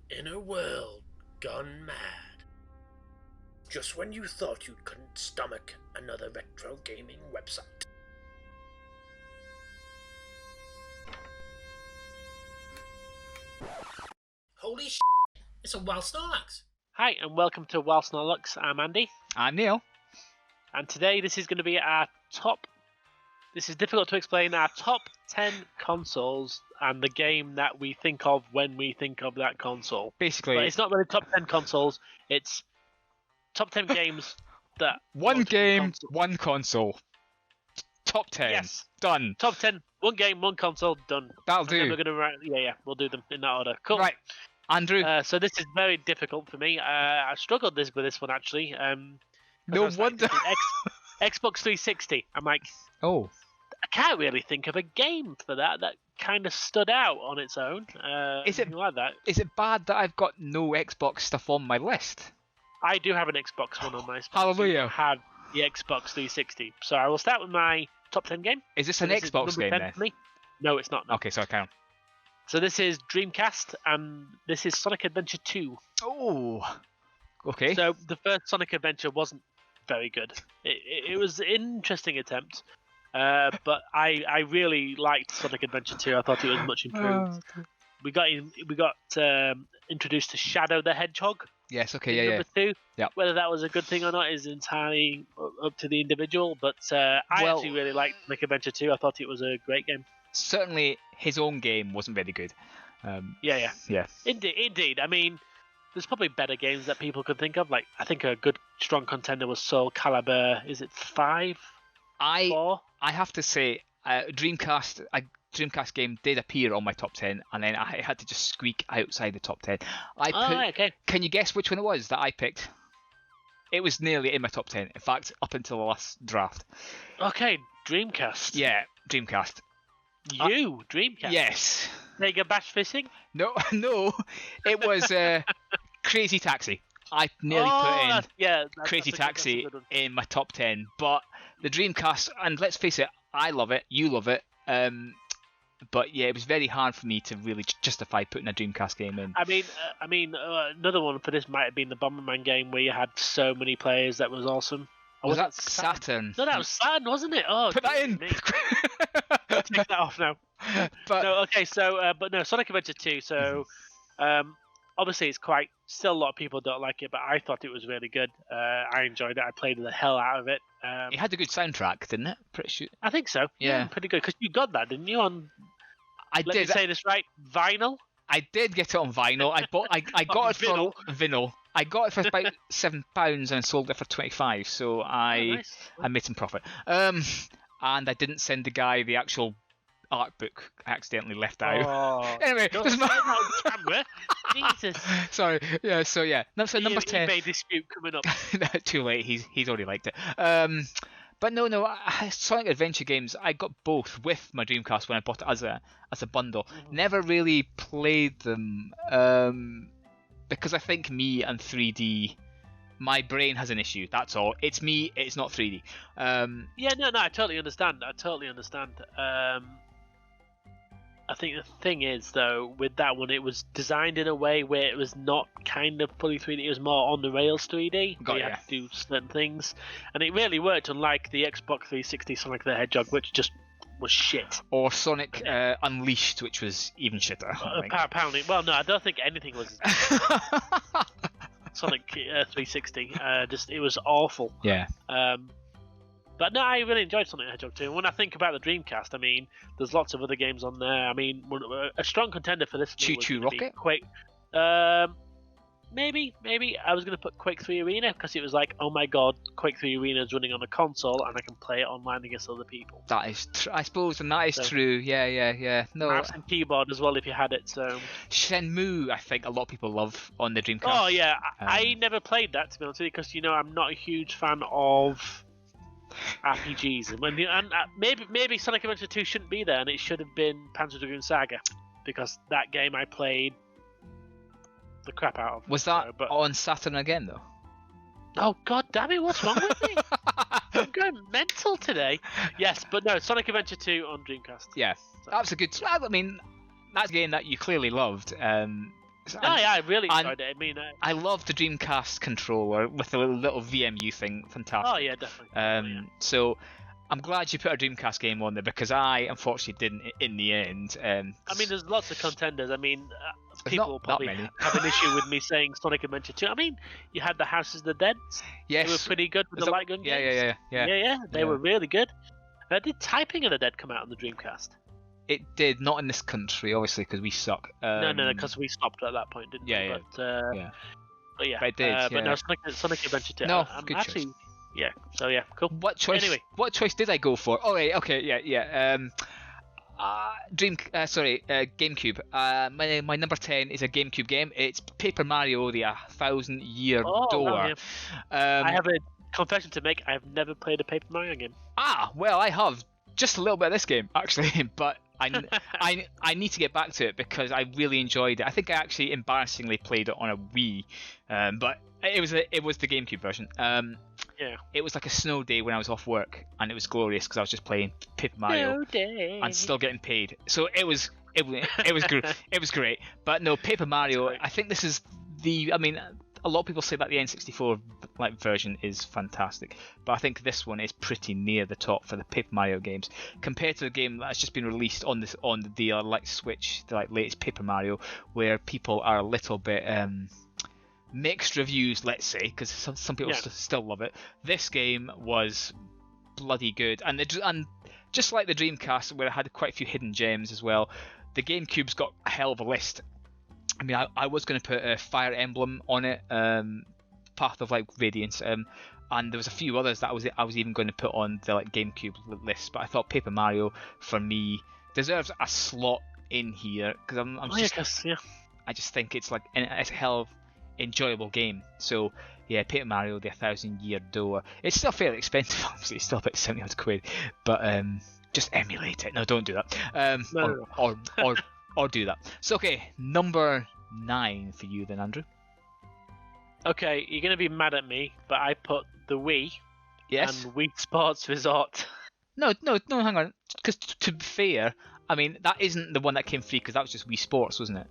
In a world gone mad, just when you thought you couldn't stomach another retro gaming website. Holy sh**, it's a wild Snorlax! Hi, and welcome to Wild Snorlax. I'm Andy. I'm Neil. And today this is going to be our top... This is difficult to explain, our top 10 consoles and the game that we think of when we think of that console. Basically, But it's not really top 10 consoles, it's top 10 games that... one game, one console. Top 10. Yes. Done. Top 10, one game, one console, done. That'll And do. then we're gonna write... Yeah, we'll do them in that order. Cool. Right. Andrew. So this is very difficult for me. I struggled with this one, actually. No wonder. Xbox 360. I'm like... Oh. I can't really think of a game for that kind of stood out on its own. Is it like that? Is it bad that I've got no Xbox stuff on my list? I do have an Xbox One on my Xbox. Hallelujah. I have the Xbox 360. So I will start with my top 10 game. Is this an Xbox game then? For me. No, it's not. No. Okay, so I can. So this is Dreamcast, and this is Sonic Adventure 2. Oh. Okay. So the first Sonic Adventure wasn't very good. It was an interesting attempt. But I really liked Sonic Adventure 2. I thought it was much improved. We got introduced to Shadow the Hedgehog. Yes. Okay. Yeah. Number 2. Yeah. Whether that was a good thing or not is entirely up to the individual. But I actually really liked Sonic Adventure 2. I thought it was a great game. Certainly, his own game wasn't very good. Yeah. Yeah. Indeed. I mean, there's probably better games that people could think of. Like I think a good strong contender was Soul Calibur. Is it 5? 4? I have to say, Dreamcast game did appear on my top 10, and then I had to just squeak outside the top 10. Okay. Can you guess which one it was that I picked? It was nearly in my top 10. In fact, up until the last draft. Okay, Dreamcast. Yeah, Dreamcast. Dreamcast? Yes. Mega Bash Fishing? No, it was Crazy Taxi. I nearly put in Crazy Taxi in my top 10, but the Dreamcast, and let's face it, I love it, you love it, but yeah, it was very hard for me to really justify putting a Dreamcast game in. I mean, another one for this might have been the Bomberman game where you had so many players. That was awesome. Or was that Saturn? No, that was Saturn, wasn't it? Oh, put that in. I'll take that off now. But no, okay, so Sonic Adventure 2. So, obviously, it's still a lot of people don't like it, but I thought it was really good. I enjoyed it. I played the hell out of it. It had a good soundtrack, didn't it? Pretty sure. I think so. Yeah, pretty good. Because you got that, didn't you? Let me say this right. Vinyl. I did get it on vinyl. I got it for vinyl. I got it for about £7 and sold it for 25. So I made some profit. And I didn't send the guy the actual art book. I accidentally left out. Oh, anyway, doesn't matter on camera. Jesus. Sorry. Yeah. So yeah. So number 10. eBay dispute coming up. Too late. He's already liked it. But no. Sonic Adventure games, I got both with my Dreamcast when I bought it as a bundle. Never really played them because I think me and 3D, my brain has an issue. That's all. It's me. It's not 3D. Yeah. No. I totally understand. I think the thing is, though, with that one, it was designed in a way where it was not kind of fully 3D. It was more on the rails 3D. You had to do certain things, and it really worked. Unlike the Xbox 360 Sonic the Hedgehog, which just was shit. Or Sonic Unleashed, which was even shitter. Apparently, well, no, I don't think anything was Sonic 360. It was awful. Yeah. But no, I really enjoyed Sonic the Hedgehog 2. And when I think about the Dreamcast, I mean, there's lots of other games on there. I mean, a strong contender for this Choo Choo Rocket? Quake. Maybe. I was going to put Quake 3 Arena because it was like, oh my god, Quake 3 Arena is running on a console and I can play it online against other people. That is I suppose, and that is true. Yeah. No. Mouse and keyboard as well if you had it. So Shenmue, I think a lot of people love on the Dreamcast. Oh yeah, I never played that, to be honest with you, because I'm not a huge fan of RPGs, and maybe Sonic Adventure 2 shouldn't be there, and it should have been Panzer Dragoon Saga, because that game I played the crap out of. Was that on Saturn again, though? Oh god damn it! What's wrong with me? I'm going mental today. Yes, but no, Sonic Adventure 2 on Dreamcast. Yeah, that was a good. I mean, that's a game that you clearly loved. Yeah, I really and enjoyed it. I mean, I love the Dreamcast controller with the little VMU thing. Fantastic. oh yeah, definitely. So I'm glad you put a Dreamcast game on there because I unfortunately didn't in the end. I mean, there's lots of contenders. I mean, There's people not will that probably many. have an issue with me saying Sonic Adventure 2. I mean, you had the Houses of the Dead. Yes. They were pretty good with the light gun games. Yeah. They were really good. Did Typing of the Dead come out on the Dreamcast? It did, not in this country, obviously, because we suck. No, because we stopped at that point, didn't we? Yeah. But yeah. But it did, But no, Sonic Adventure 2. No, I'm good actually, choice. yeah. So yeah, cool. What choice? Anyway. What choice did I go for? Oh, right, okay, yeah. GameCube. My number 10 is a GameCube game. It's Paper Mario: The 1,000-Year Door. Wow, yeah. I have a confession to make. I have never played a Paper Mario game. Well, I have just a little bit of this game actually, but I need to get back to it because I really enjoyed it. I think I actually embarrassingly played it on a Wii, but it was the GameCube version. It was like a snow day when I was off work, and it was glorious because I was just playing Paper Mario and still getting paid. So it was it was great. But no, Paper Mario. I think this is a lot of people say that the N64 version is fantastic, but I think this one is pretty near the top for the Paper Mario games compared to the game that's just been released on the Switch, the latest Paper Mario, where people are a little bit mixed reviews, let's say, because some people still love it. This game was bloody good, and just like the Dreamcast, where it had quite a few hidden gems as well, the GameCube's got a hell of a list. I mean, I was going to put a Fire Emblem on it, Path of Radiance, and there was a few others that I was even going to put on the GameCube list, but I thought Paper Mario for me deserves a slot in here because I just think it's it's a hell of enjoyable game. So yeah, Paper Mario: The 1,000-Year Door. It's still fairly expensive, obviously. It's still about 70 quid, but just emulate it. No, don't do that. Or do that. So okay, number 9 for you then, Andrew. Okay, you're gonna be mad at me, but I put the Wii. Yes. And Wii Sports Resort. No, hang on. Because to be fair, I mean that isn't the one that came free because that was just Wii Sports, wasn't it?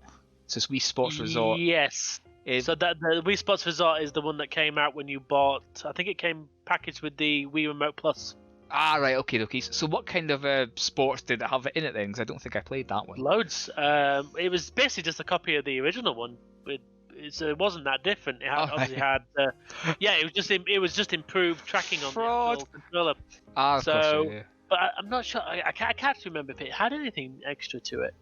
So it's Wii Sports Resort. Yes. So that the Wii Sports Resort is the one that came out when you bought. I think it came packaged with the Wii Remote Plus. Ah, right, okay. So what kind of sports did it have in it then? Because I don't think I played that one. Loads. It was basically just a copy of the original one. It wasn't that different. It obviously had. It was just improved tracking on the actual controller. Ah, of course, yeah. But I'm not sure. I can't remember if it had anything extra to it.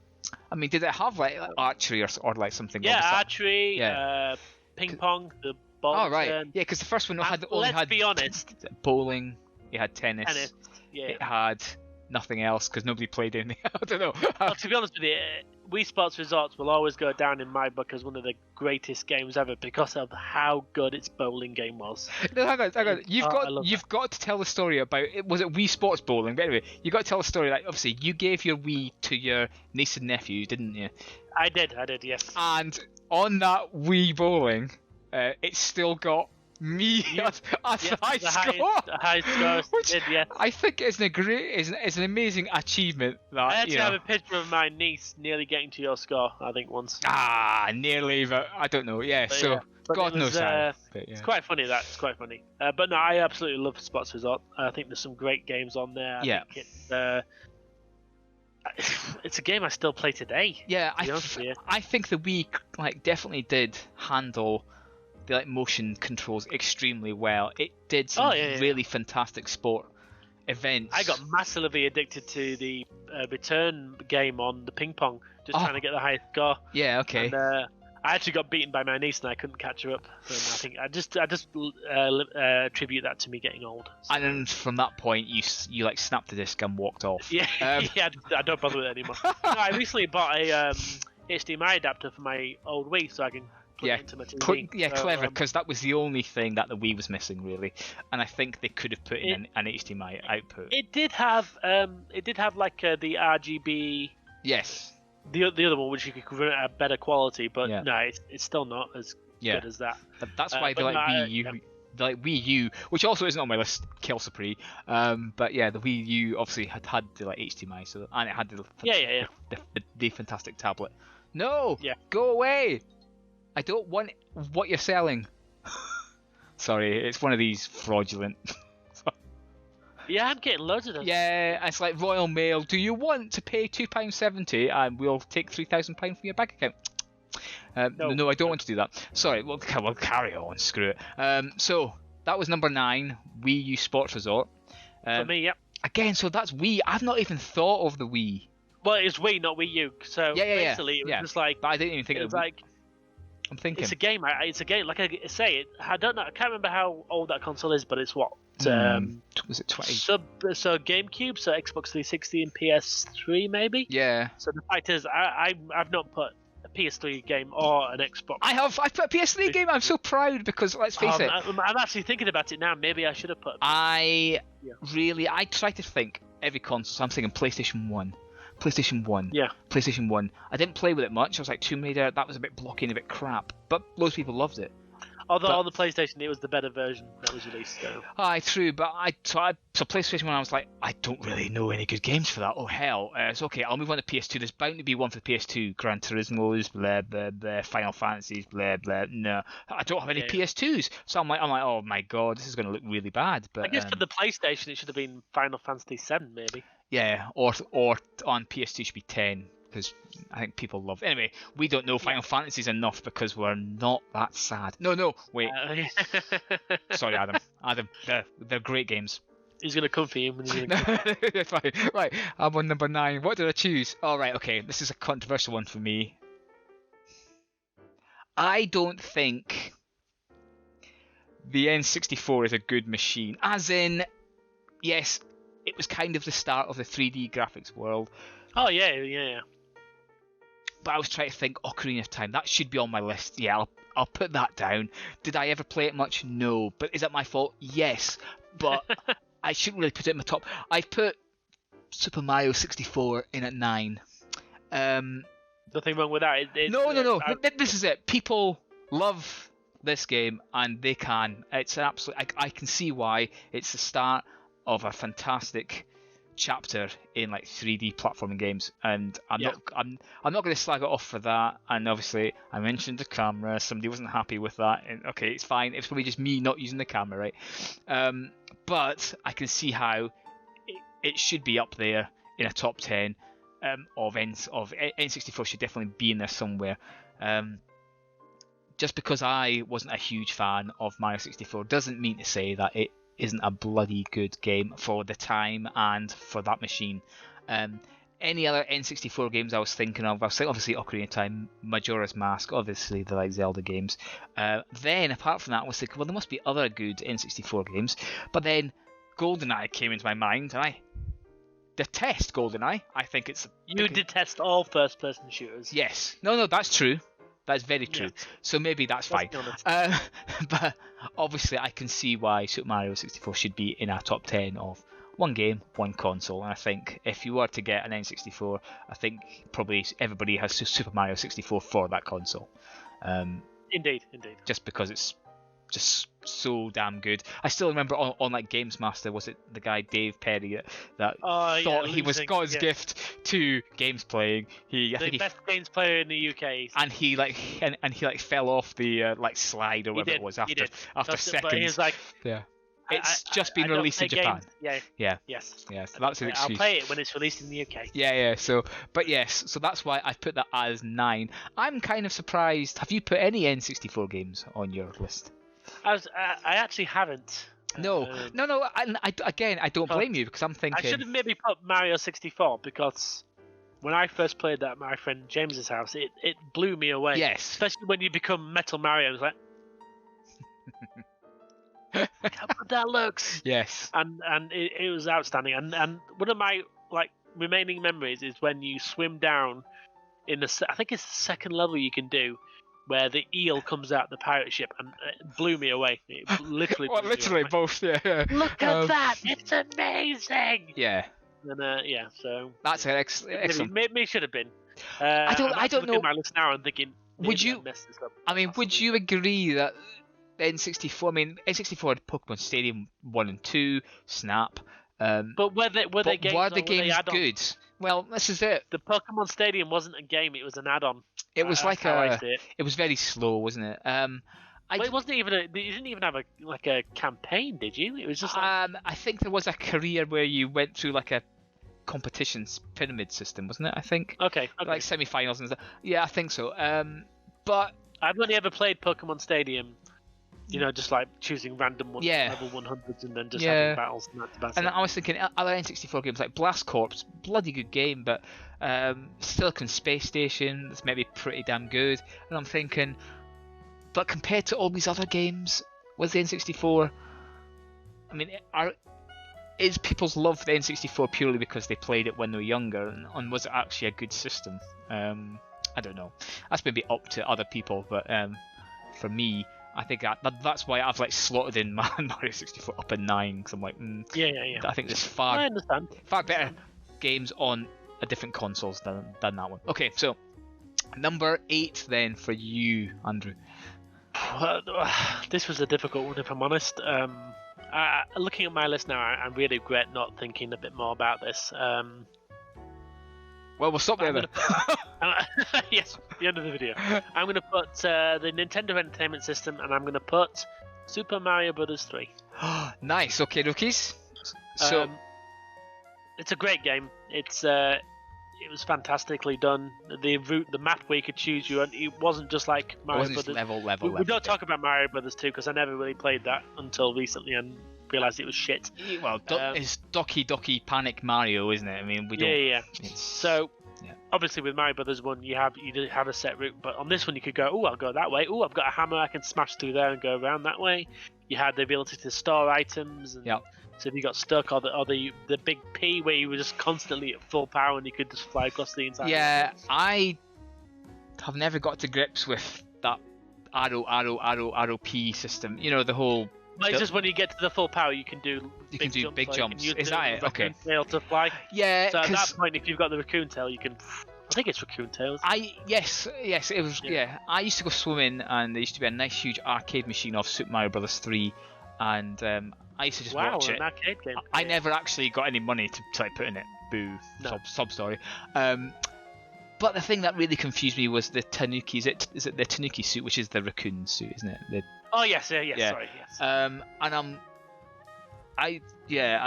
I mean, did it have archery or something? Yeah, archery. Yeah. Ping pong. The ball. Oh right. Yeah, because the first one only had. Let's be honest. Bowling. It had tennis. Yeah. It had nothing else because nobody played anything. I don't know. Well, to be honest with you, Wii Sports Resorts will always go down in my book as one of the greatest games ever because of how good its bowling game was. No, hang on. You've got to tell the story about it. Was it Wii Sports Bowling? But anyway, you got to tell the story. Obviously, you gave your Wii to your niece and nephew, didn't you? I did. Yes. And on that Wii bowling, it still got me as the highest score, which I think is an amazing achievement. That I actually have a picture of my niece nearly getting to your score. I think once. Nearly, but I don't know. Yeah, but so God knows how. It's quite funny. It's quite funny. But no, I absolutely love Sports Resort. I think there's some great games on there. I think it's a game I still play today. Yeah, I think the Wii definitely did handle the motion controls extremely well. It did some really fantastic sport events. I got massively addicted to the return game on the ping pong, just trying to get the highest score. Yeah, okay. And I actually got beaten by my niece, and I couldn't catch her up. And I think I just attribute that to me getting old. So. And then from that point, you snapped the disc and walked off. Yeah, I don't bother with it anymore. No, I recently bought a HDMI adapter for my old Wii, so I can. Clever, because that was the only thing that the Wii was missing, really, and I think they could have put in an HDMI output. It did have the RGB. Yes. The other one, which you could run at a better quality, but no, it's still not as good as that. That's why they Wii U. The Wii U, which also isn't on my list, Kelsey. But yeah, the Wii U obviously had the HDMI, and it had the fantastic tablet. No, go away. I don't want what you're selling. Sorry, it's one of these fraudulent. Yeah, I'm getting loads of them. Yeah, it's like Royal Mail. Do you want to pay £2.70 and we'll take £3,000 from your bank account? No, I don't want to do that. Sorry, we'll carry on. Screw it. So that was number 9, Wii U Sports Resort. For me, yep. Again, so that's Wii. I've not even thought of the Wii. Well, it's Wii, not Wii U. So basically, it was just like. But I didn't even think it of was like. I'm thinking. It's a game. It's a game. Like I say, I don't know. I can't remember how old that console is, but it's what. Was it 20? So GameCube, so Xbox 360 and PS3 maybe. Yeah. So the fact is, I've not put a PS3 game or an Xbox. I put a PS3 game. I'm so proud because let's face it. I'm actually thinking about it now. Maybe I should have put. I try to think every console. So I'm thinking PlayStation 1. PlayStation 1. Yeah. PlayStation 1. I didn't play with it much. I was like Tomb Raider. That was a bit blocky and a bit crap. But loads of people loved it. Although on the PlayStation, it was the better version that was released. So. Aye, true. But so PlayStation 1, I was like, I don't really know any good games for that. Oh hell. It's okay. I'll move on to PS2. There's bound to be one for the PS2. Gran Turismo's, blah blah blah. Final Fantasies, blah blah. No, I don't have any PS2s. So I'm like, oh my god, this is going to look really bad. But I guess for the PlayStation, it should have been Final Fantasy 7, maybe. Yeah, or on PS2 it should be 10. Because I think people love it. Anyway, we don't know Final Fantasies enough because we're not that sad. No, wait. Sorry, Adam. They're great games. He's going to come for you. Fine. Right, I'm on number 9. What did I choose? All right, okay. This is a controversial one for me. I don't think the N64 is a good machine. As in, yes, it was kind of the start of the 3D graphics world. Oh, yeah. But I was trying to think Ocarina of Time. That should be on my list. Yeah, I'll put that down. Did I ever play it much? No. But is that my fault? Yes. But I shouldn't really put it in my top. I put Super Mario 64 in at 9. Nothing wrong with that. No. This is it. People love this game, and they can. It's absolute. I can see why. It's the start of a fantastic chapter in like 3D platforming games, and I'm not going to slag it off for that. And obviously I mentioned the camera, somebody wasn't happy with that, and okay, it's fine, it's probably just me not using the camera, right? But I can see how it should be up there in a top 10 of N64 should definitely be in there somewhere. Just because I wasn't a huge fan of Mario 64 doesn't mean to say that it isn't a bloody good game for the time and for that machine. Any other N64 games I was thinking of, obviously Ocarina of Time, Majora's Mask, obviously the like Zelda games. Then apart from that, I was thinking, well, there must be other good N64 games. But then GoldenEye came into my mind, and I detest GoldenEye. I think it's... You detest all first-person shooters. Yes. No, that's true. That's very true. Yes. So maybe that's fine. But obviously I can see why Super Mario 64 should be in our top 10 of one game, one console. And I think if you were to get an N64, I think probably everybody has Super Mario 64 for that console. Indeed. Just because it's just so damn good. I still remember on like Games Master, was it the guy Dave Perry that thought he was God's gift to games playing? I think best games player in the UK. And he fell off the slide or whatever it was after seconds. But he was like, yeah. It's just been released in Japan. Yeah. Yes. So that's an excuse. I'll play it when it's released in the UK. Yeah. So that's why I put that as 9. I'm kind of surprised. Have you put any N64 games on your list? I actually haven't. No. I don't blame you because I'm thinking. I should have maybe put Mario 64 because when I first played that at my friend James's house, it blew me away. Yes. Especially when you become Metal Mario. I was like, look how good that looks. Yes. And it was outstanding. And one of my remaining memories is when you swim down in I think it's the second level you can do, where the eel comes out the pirate ship, and it blew me away. It literally blew literally me away. Both, yeah. Look at that! It's amazing! Yeah. And so... That's excellent. Maybe it should have been. I don't know. My list now and thinking, would you agree that N64 had Pokemon Stadium 1 and 2, Snap... but were they games good? Well, this is it. The Pokemon Stadium wasn't a game; it was an add-on. It was like how I see it. It was very slow, wasn't it? It wasn't even you didn't even have a campaign, did you? It was just like... I think there was a career where you went through like a competitions pyramid system, wasn't it? I think. Okay. Like semi-finals and stuff. Yeah, I think so. But I've only ever played Pokemon Stadium. Just like choosing random ones, level 100s, and then just having battles. And that's about it. I was thinking other N64 games like Blast Corps, bloody good game, but Silicon Space Station, that's maybe pretty damn good. And I'm thinking, but compared to all these other games, was the N64? I mean, is people's love for the N64 purely because they played it when they were younger, and was it actually a good system? I don't know. That's maybe up to other people, but for me, I think that's why I've like slotted in my Mario 64 up at 9, because I'm like, yeah. I think there's I understand. far better games on a different consoles than that one. Okay, so number 8 then for you, Andrew. This was a difficult one, if I'm honest. Looking at my list now, I really regret not thinking a bit more about this. Well, we'll stop there then. Yes, the end of the video. I'm going to put the Nintendo Entertainment System, and I'm going to put Super Mario Bros. 3. Nice, okay, rookies. So, it's a great game. It was fantastically done. The map where you could choose it wasn't just like Mario Brothers. Level. We don't talk about Mario Brothers 2 because I never really played that until recently and realised it was shit. Well, it's Doki Panic Mario, isn't it? I mean, we don't. Yeah. So, obviously with Mario Brothers 1, you did have a set route, but on this one you could go, I'll go that way. I've got a hammer, I can smash through there and go around that way. You had the ability to store items, and so if you got stuck, or the big P where you were just constantly at full power and you could just fly across the entire. Yeah, I have never got to grips with that arrow P system. The whole. Well, it's just when you get to the full power, you can do big jumps. Is that it? Okay. Tail to fly. Yeah. So at that point, if you've got the raccoon tail, you can. I think it's raccoon tails. Yes, it was. Yeah. I used to go swimming, and there used to be a nice huge arcade machine of Super Mario Bros. 3, and I used to just watch it. An arcade game. I never actually got any money to like put in it. Boo. No. Sub story. But the thing that really confused me was the Tanuki. Is it the Tanuki suit, which is the raccoon suit, isn't it? Oh yes, sorry, yes. And I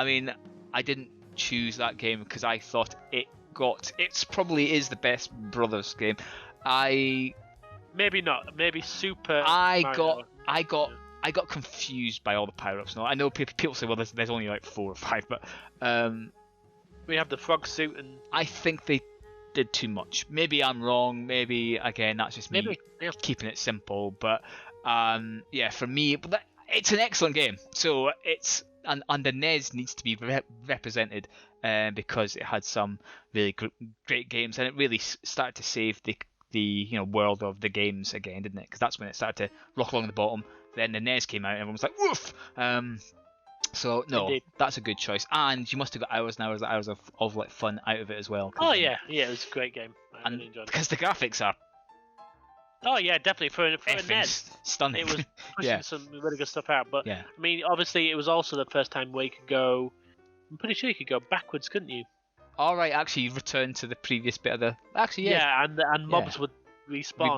mean, I didn't choose that game because I thought it's probably is the best Brothers game. Maybe not. Maybe Super. I Mario. got confused by all the power-ups. No, I know people say, well, there's only like 4 or 5, but we have the frog suit, and I think they did too much. Maybe I'm wrong. Maybe again that's just me keeping it simple. But for me, it's an excellent game. So it's and the NES needs to be represented because it had some really great games, and it really started to save the world of the games again, didn't it? Because that's when it started to rock along the bottom. Then the NES came out, and everyone was like, "Woof!" So no, Indeed. That's a good choice, and you must have got hours and hours of like fun out of it as well. Oh yeah, it was a great game. I really enjoyed it because the graphics are. Oh yeah, definitely for a NES, stunning. It was pushing some really good stuff out. But I mean, obviously, it was also the first time where you could go. I'm pretty sure you could go backwards, couldn't you? All right, actually, you return to the previous bit of the. Actually, yeah. Yeah, and mobs would respawn.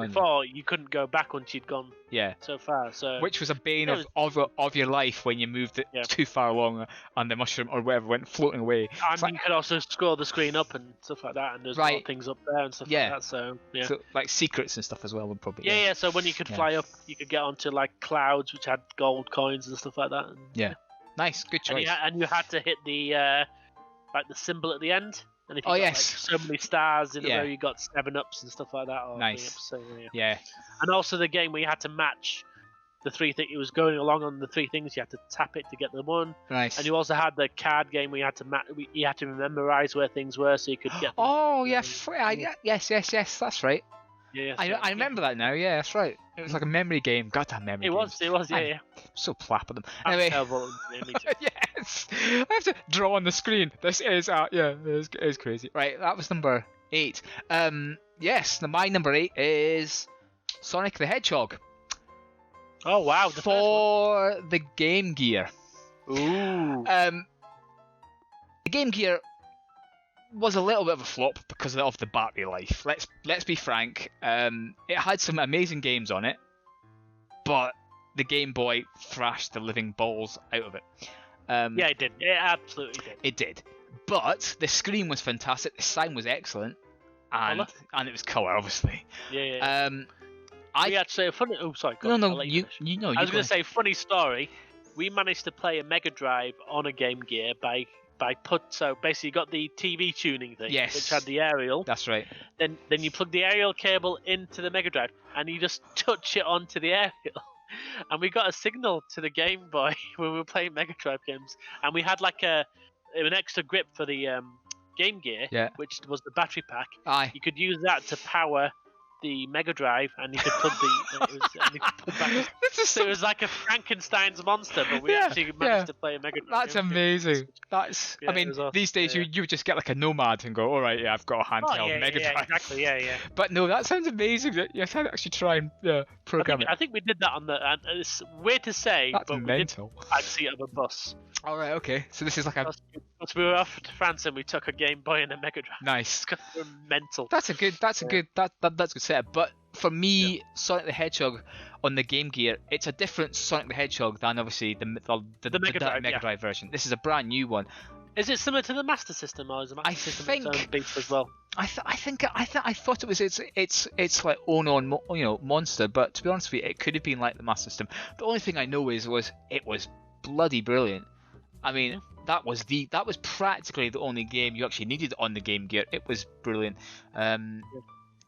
Before you couldn't go back once you'd gone. So far, so which was a bane of your life when you moved it too far along and the mushroom or whatever went floating away. And you could also scroll the screen up and stuff like that, and there's more things up there and stuff like that. So so like secrets and stuff as well would probably. So when you could fly up, you could get onto like clouds which had gold coins and stuff like that. And, nice, good choice. And you had to hit the like the symbol at the end. And if you got like so many stars in a row, you got 7-ups and stuff like that. Or nice. So, yeah. And also the game where you had to match the 3 things. It was going along on the 3 things. You had to tap it to get the one. Nice. And you also had the card game where you had to memorize where things were so you could get them. Oh yes, that's right. Yeah. I remember that now. Yeah, that's right. It was like a memory game. Goddamn memory. It was. Yeah. So plap at them. I'm Anyway. terrible at me too. Yes. I have to draw on the screen. This is it is crazy. Right, that was number 8. Yes, my number 8 is Sonic the Hedgehog. Oh wow! For the Game Gear. Ooh. The Game Gear was a little bit of a flop because of the battery life. Let's be frank. It had some amazing games on it, but the Game Boy thrashed the living balls out of it. Yeah, it did. It absolutely did. It did. But the screen was fantastic. The sound was excellent, and it was colour, obviously. Yeah. We had to say a funny. Oh, sorry. No, you know. I was going to say funny story. We managed to play a Mega Drive on a Game Gear so basically you got the TV tuning thing, yes, which had the aerial. That's right. Then you plug the aerial cable into the Mega Drive, and you just touch it onto the aerial. And we got a signal to the Game Boy when we were playing Mega Drive games, and we had like an extra grip for the Game Gear, which was the battery pack. Aye. You could use that to power the Mega Drive, and you could plug it was like a Frankenstein's monster, but we actually managed to play a Mega Drive. That's amazing. That's awesome. These days you would just get like a Nomad and go, all right, I've got a handheld Mega Drive. Exactly, yeah. But no, that sounds amazing. You have to actually try and program it. I think we did that on and it's weird to say, that's but mental. we did actually of a bus. All right, okay. So this is like we were off to France and we took a Game Boy and a Mega Drive. Nice. We're mental. That's a good setup. But for me, Sonic the Hedgehog on the Game Gear, it's a different Sonic the Hedgehog than obviously the Mega Drive version. This is a brand new one. Is it similar to the Master System, or is the Master System its own beast as well? I thought it was it's like Monster, but to be honest with you, it could have been like the Master System. The only thing I know was it was bloody brilliant. I mean, that was practically the only game you actually needed on the Game Gear. It was brilliant.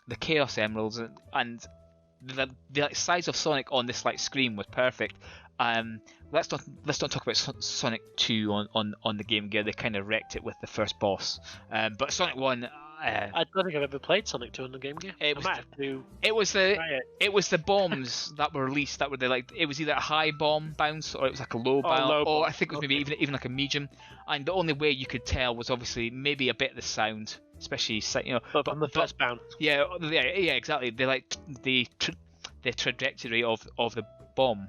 The Chaos Emeralds and the size of Sonic on this screen was perfect. Let's not talk about Sonic 2 on the Game Gear. They kind of wrecked it with the first boss. But Sonic 1. I don't think I've ever played Sonic 2 on the Game Gear. It was the bombs that were released that were it was either a high bomb bounce or it was like a low bounce, or I think it was maybe even like a medium. And the only way you could tell was obviously maybe a bit of the sound, especially But on the first bounce. Yeah, exactly. They the trajectory of the bomb.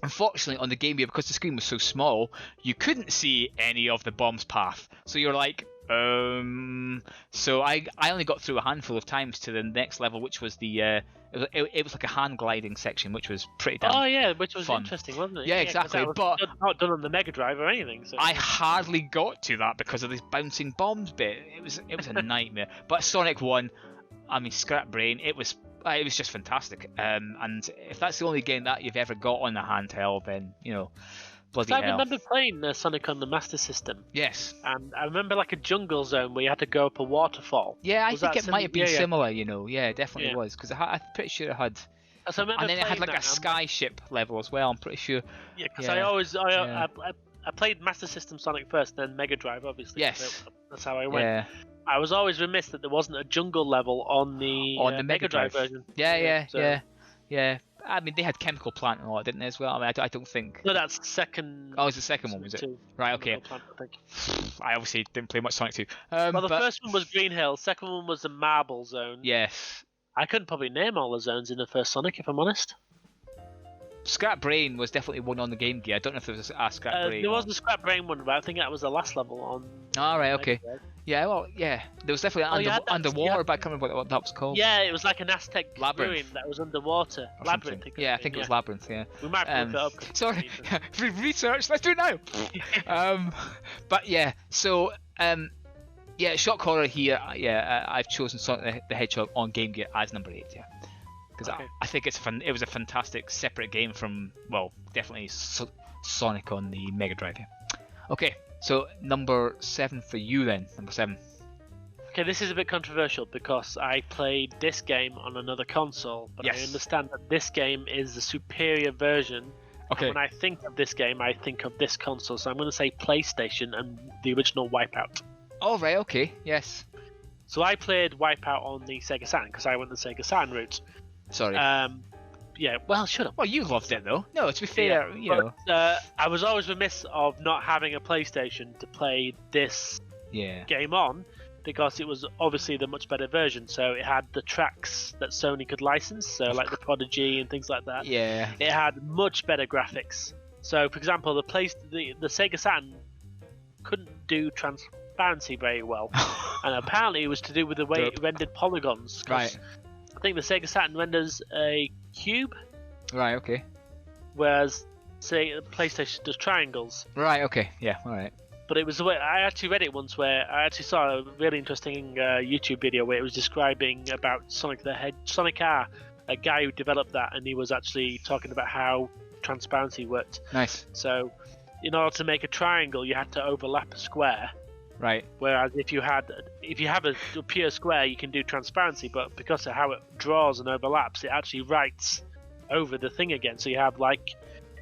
Unfortunately, on the Game Gear, because the screen was so small, you couldn't see any of the bomb's path. So you're like, So I only got through a handful of times to the next level, which was it was like a hand gliding section, which was pretty damn which was fun. Interesting, wasn't it? Yeah, exactly. But not done on the Mega Drive or anything. So. I hardly got to that because of this bouncing bombs bit. It was a nightmare. But Sonic 1, I mean, scrap brain. It was just fantastic. And if that's the only game that you've ever got on the handheld, then bloody hell. I remember playing Sonic on the Master System. Yes. And I remember like a jungle zone where you had to go up a waterfall. Yeah, I think it might have been similar. Yeah, it definitely was, because I'm pretty sure it had. And then it had like a skyship level as well. I'm pretty sure. Yeah, because I played Master System Sonic first, then Mega Drive, obviously. Yes. So that's how I went. Yeah. I was always remiss that there wasn't a jungle level on the Mega Drive version. Yeah. I mean, they had Chemical Plant and all that, didn't they, as well? I mean, I don't think. No, that's second. Oh, it was the second one, was it? Right, okay. Plant, I think. I obviously didn't play much Sonic 2. The first one was Green Hill, second one was the Marble Zone. Yes. I couldn't probably name all the zones in the first Sonic, if I'm honest. Scrap Brain was definitely one on the Game Gear. I don't know if there was a Scrap Brain. There was the Scrap Brain one, but I think that was the last level on. All right, okay. Yeah, well, yeah. There was definitely underwater, but I can't remember what that was called. Yeah, it was like an Aztec Labyrinth ruin that was underwater. Labyrinth. I think it was Labyrinth. Yeah. We might have to look it up. Sorry, research. Let's do it now. But yeah, so shock horror here. I've chosen Sonic the Hedgehog on Game Gear as number 8. Yeah. Because I think it was a fantastic separate game from, definitely Sonic on the Mega Drive. Yeah. Okay, so number 7 for you then. Number 7. Okay, this is a bit controversial because I played this game on another console, but I understand that this game is the superior version. Okay. And when I think of this game, I think of this console, so I'm going to say PlayStation and the original Wipeout. Oh, right, okay, yes. So I played Wipeout on the Sega Saturn because I went the Sega Saturn route. Sorry. Shut up. Well, you loved it though. No, to be fair, I was always remiss of not having a PlayStation to play this game on, because it was obviously the much better version. So it had the tracks that Sony could license, so like the Prodigy and things like that. Yeah. It had much better graphics. So, for example, the Sega Saturn couldn't do transparency very well, and apparently it was to do with the way it rendered polygons. 'Cause Right. I think the Sega Saturn renders a cube, Right. Okay. whereas say the PlayStation does triangles. Right. Okay. Yeah. All right. But it was the way I actually read it once, where I actually saw a really interesting YouTube video where it was describing about Sonic R, a guy who developed that, and he was actually talking about how transparency worked. Nice. So, in order to make a triangle, you had to overlap a square. Right. Whereas if you have a pure square, you can do transparency, but because of how it draws and overlaps, it actually writes over the thing again. So you have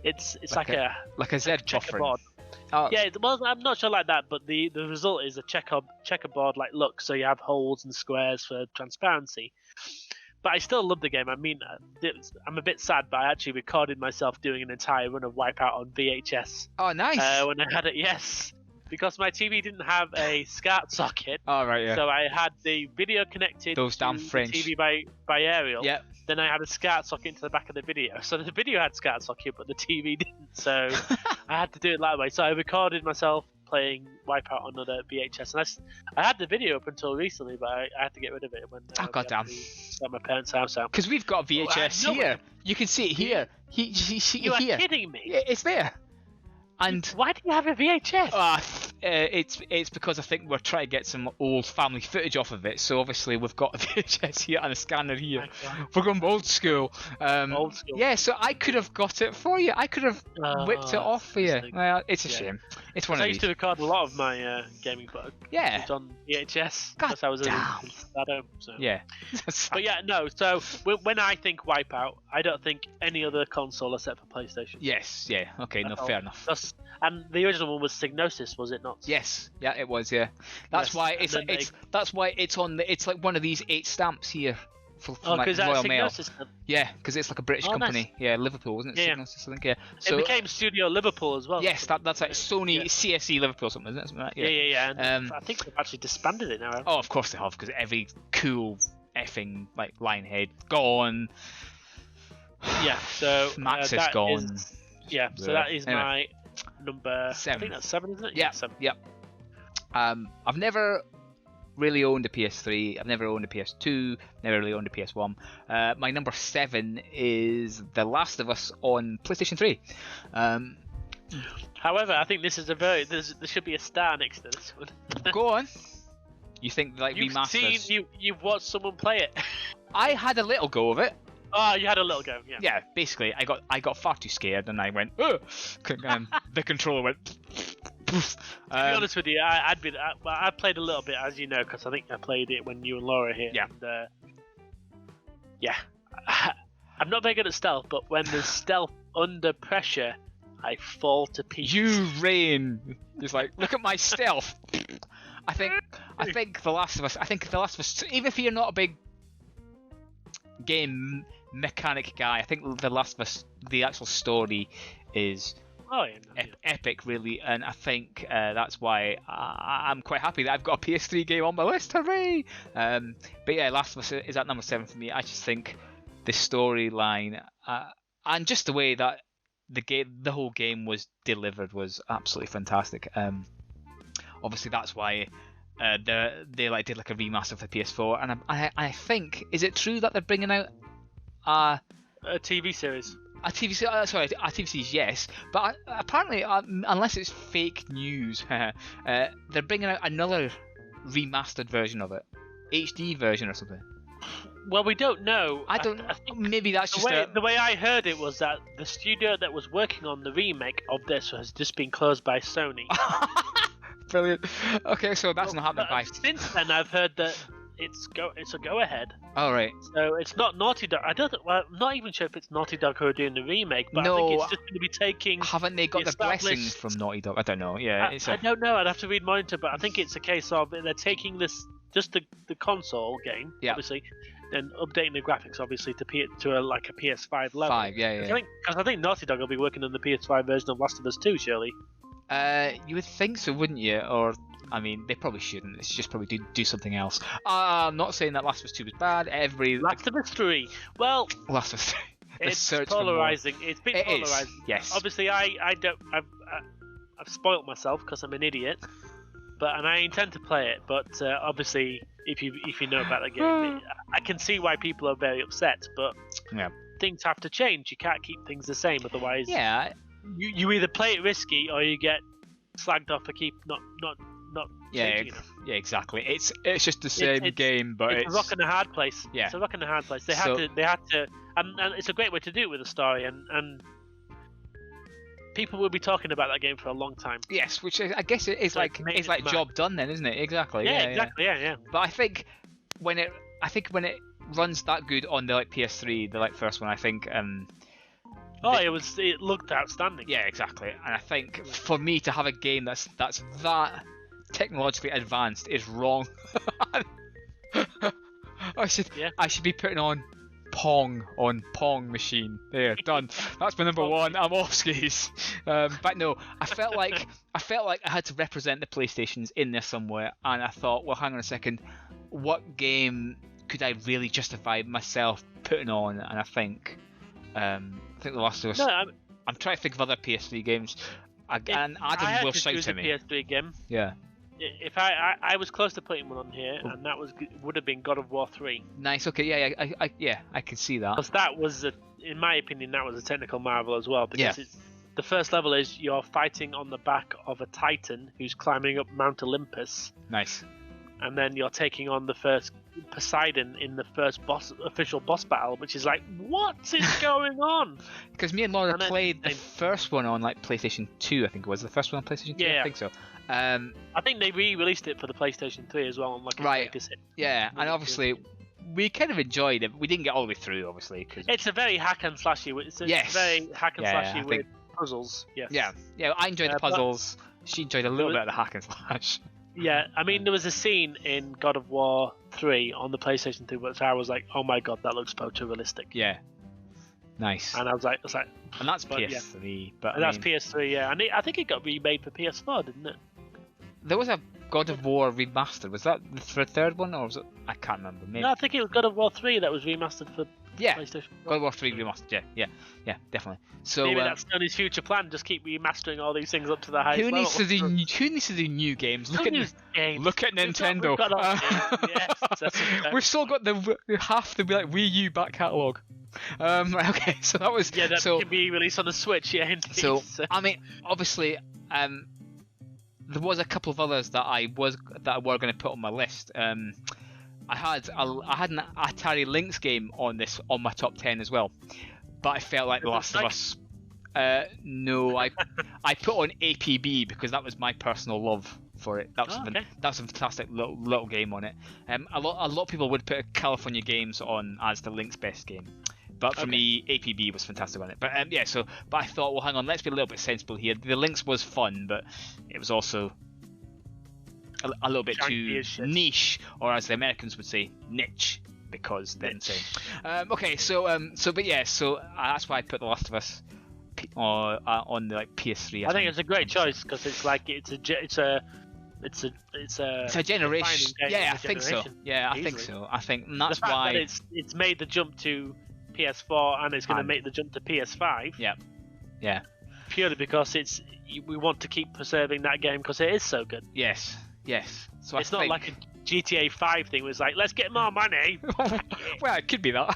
it's like a Z checkerboard. Oh. Yeah, well, I'm not sure like that, but the result is a checkerboard like look. So you have holes and squares for transparency. But I still love the game. I mean, I'm a bit sad, but I actually recorded myself doing an entire run of Wipeout on VHS. Oh, nice. When I had it, yes. Because my TV didn't have a SCART socket. Oh, right, yeah. So I had the video connected Those damn to French. the TV by aerial. Yep. Then I had a SCART socket into the back of the video. So the video had SCART socket, but the TV didn't. So I had to do it that way. So I recorded myself playing Wipeout on another VHS. And I had the video up until recently, but I had to get rid of it when goddamn. at my parents' house out. Because we've got a VHS here. You can see it here. You are kidding me? Yeah, it's there. And why do you have a VHS? It's because I think we're trying to get some old family footage off of it. So obviously we've got a VHS here and a scanner here. We're going old school. Old school. Yeah, so I could have got it for you. I could have whipped it off for you. Well, it's a shame. It's one of I these. used to record a lot of my gaming, but Yeah. it's on VHS God because I was at damn. home. So. Yeah. But yeah, no. So when I think Wipeout, I don't think any other console except for PlayStation. Yes. Yeah. Okay. No. Fair enough. And the original one was Psygnosis, was it not? Yes. Yeah. It was. Yeah. That's Yes, why and then that's why it's on. It's like one of these 8 stamps here. For like because that's Royal Mail. Psygnosis. Yeah, because it's like a British company. Nice. Yeah, Liverpool, wasn't it? Yeah. Psygnosis, I think. Yeah. It So became Studio Liverpool as well. yes, that's like Sony Yeah. CSE Liverpool, or something, isn't it? Something like that. Yeah. And Um, I think they've actually disbanded it now. Oh, of course they have, because every cool effing like Lionhead gone. Yeah. So Max is that gone. Yeah. So that is Anyway. my number 7. I think that's 7, isn't it? Yeah. 7. Yep. I've never really owned a PS3. I've never owned a PS2. Never really owned a PS1. My number 7 is The Last of Us on PlayStation 3. However, I think this is there should be a star next to this one. Go on. You think like You've remasters? you've watched someone play it. I had a little go of it. Oh, you had a little go. Yeah. Yeah, basically, I got far too scared, and I went, oh! The controller went. Poof. To be honest with you, I played a little bit, as you know, because I think I played it when you and Laura here. Yeah. And, yeah. I'm not very good at stealth, but when there's stealth under pressure, I fall to pieces. You rain. It's like, look at my stealth. I think The Last of Us. I think The Last of Us. Even if you're not a big game mechanic guy, I think The Last of Us, the actual story, is epic, really, and I think that's why I'm quite happy that I've got a PS3 game on my list. Hooray! But yeah, Last of Us is at number 7 for me. I just think the storyline and just the way that the whole game was delivered was absolutely fantastic. Obviously, that's why they did like a remaster for the PS4, and I think, is it true that they're bringing out a TV series? A TV series, yes, but apparently, unless it's fake news, they're bringing out another remastered version of it, HD version or something. Well, we don't know. I think maybe that's the way I heard it was that the studio that was working on the remake of this has just been closed by Sony. Brilliant. Okay, so that's not happening by. Since then, I've heard that it's a go ahead. All right. So it's not Naughty Dog. I'm not even sure if it's Naughty Dog who are doing the remake, but No, I think it's just going to be taking. Haven't they got the blessings from Naughty Dog? I don't know. Yeah, I don't know. I'd have to read more into it, but I think it's a case of they're taking this just the console game, obviously, and updating the graphics, obviously, to a PS5 level. 5, yeah. Because I think Naughty Dog will be working on the PS5 version of Last of Us 2, surely. You would think so, wouldn't you? Or, I mean, they probably shouldn't. It's just probably do something else. I'm not saying that Last of Us 2 was bad. Last of Us 3. Well, Last of Us 3. It's polarizing. It's been polarizing. Yes. Obviously, I've spoiled myself because I'm an idiot. and I intend to play it. But obviously, if you know about the game, I can see why people are very upset. But things have to change. You can't keep things the same, otherwise, you either play it risky or you get slagged off for not changing enough. Yeah, exactly. It's just the same game, but it's a rock and a hard place. Yeah, it's a rock and a hard place. They had to, and it's a great way to do it with a story, and people will be talking about that game for a long time. Yes, which I guess it's like job done then, isn't it? Exactly. Yeah, exactly. Yeah. But I think when it runs that good on the PS3, the first one, I think. It looked outstanding. Yeah, exactly. And I think for me to have a game that's that technologically advanced is wrong. I should be putting on Pong machine. There, done. That's my number one. I'm off skis. But no, I felt like I had to represent the PlayStations in there somewhere, and I thought, well, hang on a second, what game could I really justify myself putting on? And I think The Last of Us. I'm trying to think of other PS3 games. And Adam will shout at me. PS3 game. Yeah. If I was close to putting one on here, and that would have been God of War 3. Nice. Okay. I can see that. Because that was, in my opinion, that was a technical marvel as well. Because the first level is you're fighting on the back of a Titan who's climbing up Mount Olympus. Nice. And then you're taking on the first Poseidon in the first official boss battle, which is like, what is going on? Because me and Laura played the first one on PlayStation 2, I think it was. The first one on PlayStation 2? Yeah. I think so. I think they re-released it for the PlayStation 3 as well. Yeah, and obviously we kind of enjoyed it. We didn't get all the way through, obviously. Cause... It's a very hack and slashy. It's very hack and slashy with puzzles. Yes. Yeah. I enjoyed the puzzles. She enjoyed a little bit of the hack and slash. Yeah, I mean, there was a scene in God of War 3 on the PlayStation 2 which I was like, oh my god, that looks photorealistic. Yeah. Nice. And I was like, and that's PS3, but that's PS3, yeah. And I think it got remade for PS4, didn't it? There was a God of War remastered. Was that the third one, or was it? I can't remember. Maybe. No, I think it was God of War 3 that was remastered for PlayStation 4. God of War 3 remastered. Yeah, definitely. So maybe that's Sony's future plan. Just keep remastering all these things up to the highest level. Who needs to do new games? Look at Nintendo. We've still got half the Wii U back catalogue. Right, okay, so that was that can be released on the Switch. Yeah, indeed. So I mean, obviously, there was a couple of others that were going to put on my list. I had an Atari Lynx game on my top 10 as well, but I felt like The Last of Us. No, I put on APB because that was my personal love for it. That's a fantastic little game on it. A lot of people would put California Games on as the Lynx best game. But for me, APB was fantastic on it. But but I thought, well, hang on, let's be a little bit sensible here. The Lynx was fun, but it was also a little bit too niche, or as the Americans would say, niche, because they're insane. So that's why I put The Last of Us on the PS3. I think it's a great choice because it's a generation. Yeah, I think so. Yeah, I think so. I think that's why it's made the jump to PS4 and it's going to make the jump to PS5. Yeah. Purely because we want to keep preserving that game because it is so good. Yes. So it's not like a GTA 5 thing. Where it's like, let's get more money. Well, it could be that.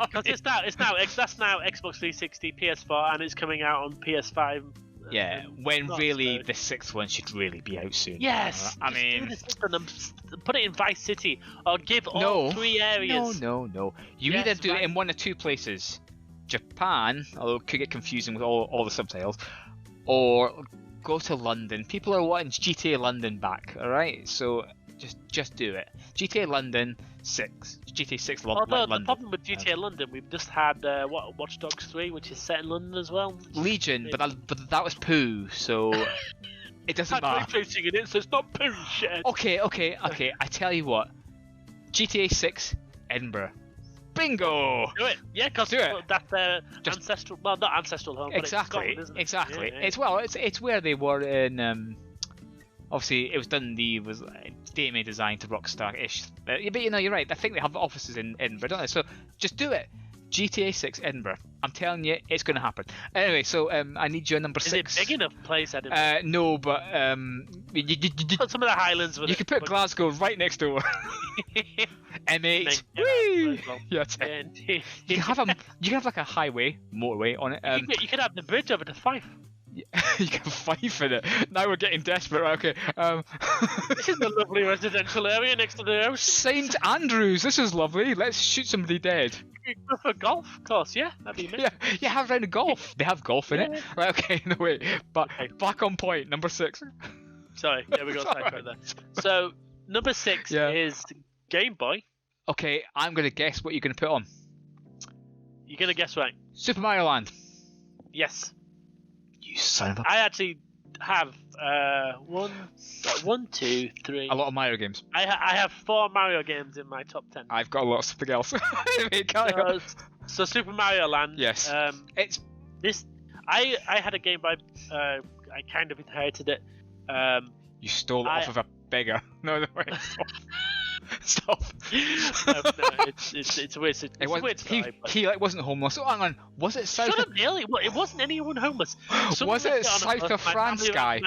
Because that's now Xbox 360, PS4, and it's coming out on PS5. Yeah, when really the sixth one should really be out soon. Yes, I mean, put it in Vice City or give all 3 areas. No. You either do it in one or two places, Japan, although it could get confusing with all the subtitles, or go to London. People are wanting GTA London back. All right, so just do it. GTA London 6, GTA 6 London. Although the problem with GTA London, we've just had Watch Dogs 3, which is set in London as well. Legion, but that was poo, so it doesn't matter. I'm racing in it, so it's not poo shit. Okay. I tell you what, GTA 6 Edinburgh. Bingo! Do it, yeah, because that's their ancestral. Well, not ancestral home, but exactly, it's Scotland, exactly. Yeah. It's where they were in. Obviously, it was Dundee, was DMA designed to Rockstar-ish. But you're right. I think they have offices in Edinburgh, don't they? So just do it. GTA 6 Edinburgh. I'm telling you, it's going to happen. Anyway, so I need your number 6. Is it big enough place, Edinburgh? No, but Put some of the Highlands with you it. could put Glasgow right next door. M8. Whee! Yeah, you can have like a highway, motorway on it. You could have the bridge over to Fife. You can Fife in it. Now we're getting desperate. Right, okay. This is a lovely residential area next to the ocean. St Andrews. This is lovely. Let's shoot somebody dead. You go for a golf course, yeah, that'd be amazing. Yeah, have a round of golf. They have golf in it. Right, okay, no wait. But Okay. back on point, number 6. Sorry, yeah, we got sidetracked there. So number 6 is Game Boy. Okay, I'm gonna guess what you're gonna put on. You're gonna guess right. Super Mario Land. Yes. You son of a... I actually have one, two, three. A lot of Mario games. I have 4 Mario games in my top 10. I've got a lot of something else. Anyway, carry on. So Super Mario Land. Yes. It's this. I had a Game Boy. I kind of inherited it. You stole it off of a beggar. No, wait. Stop. No, it's a weird. It's a weird story, he like wasn't homeless. Oh, hang on. Was it south? Shut up, Neil. It wasn't anyone homeless. Someone Was it south of France guy?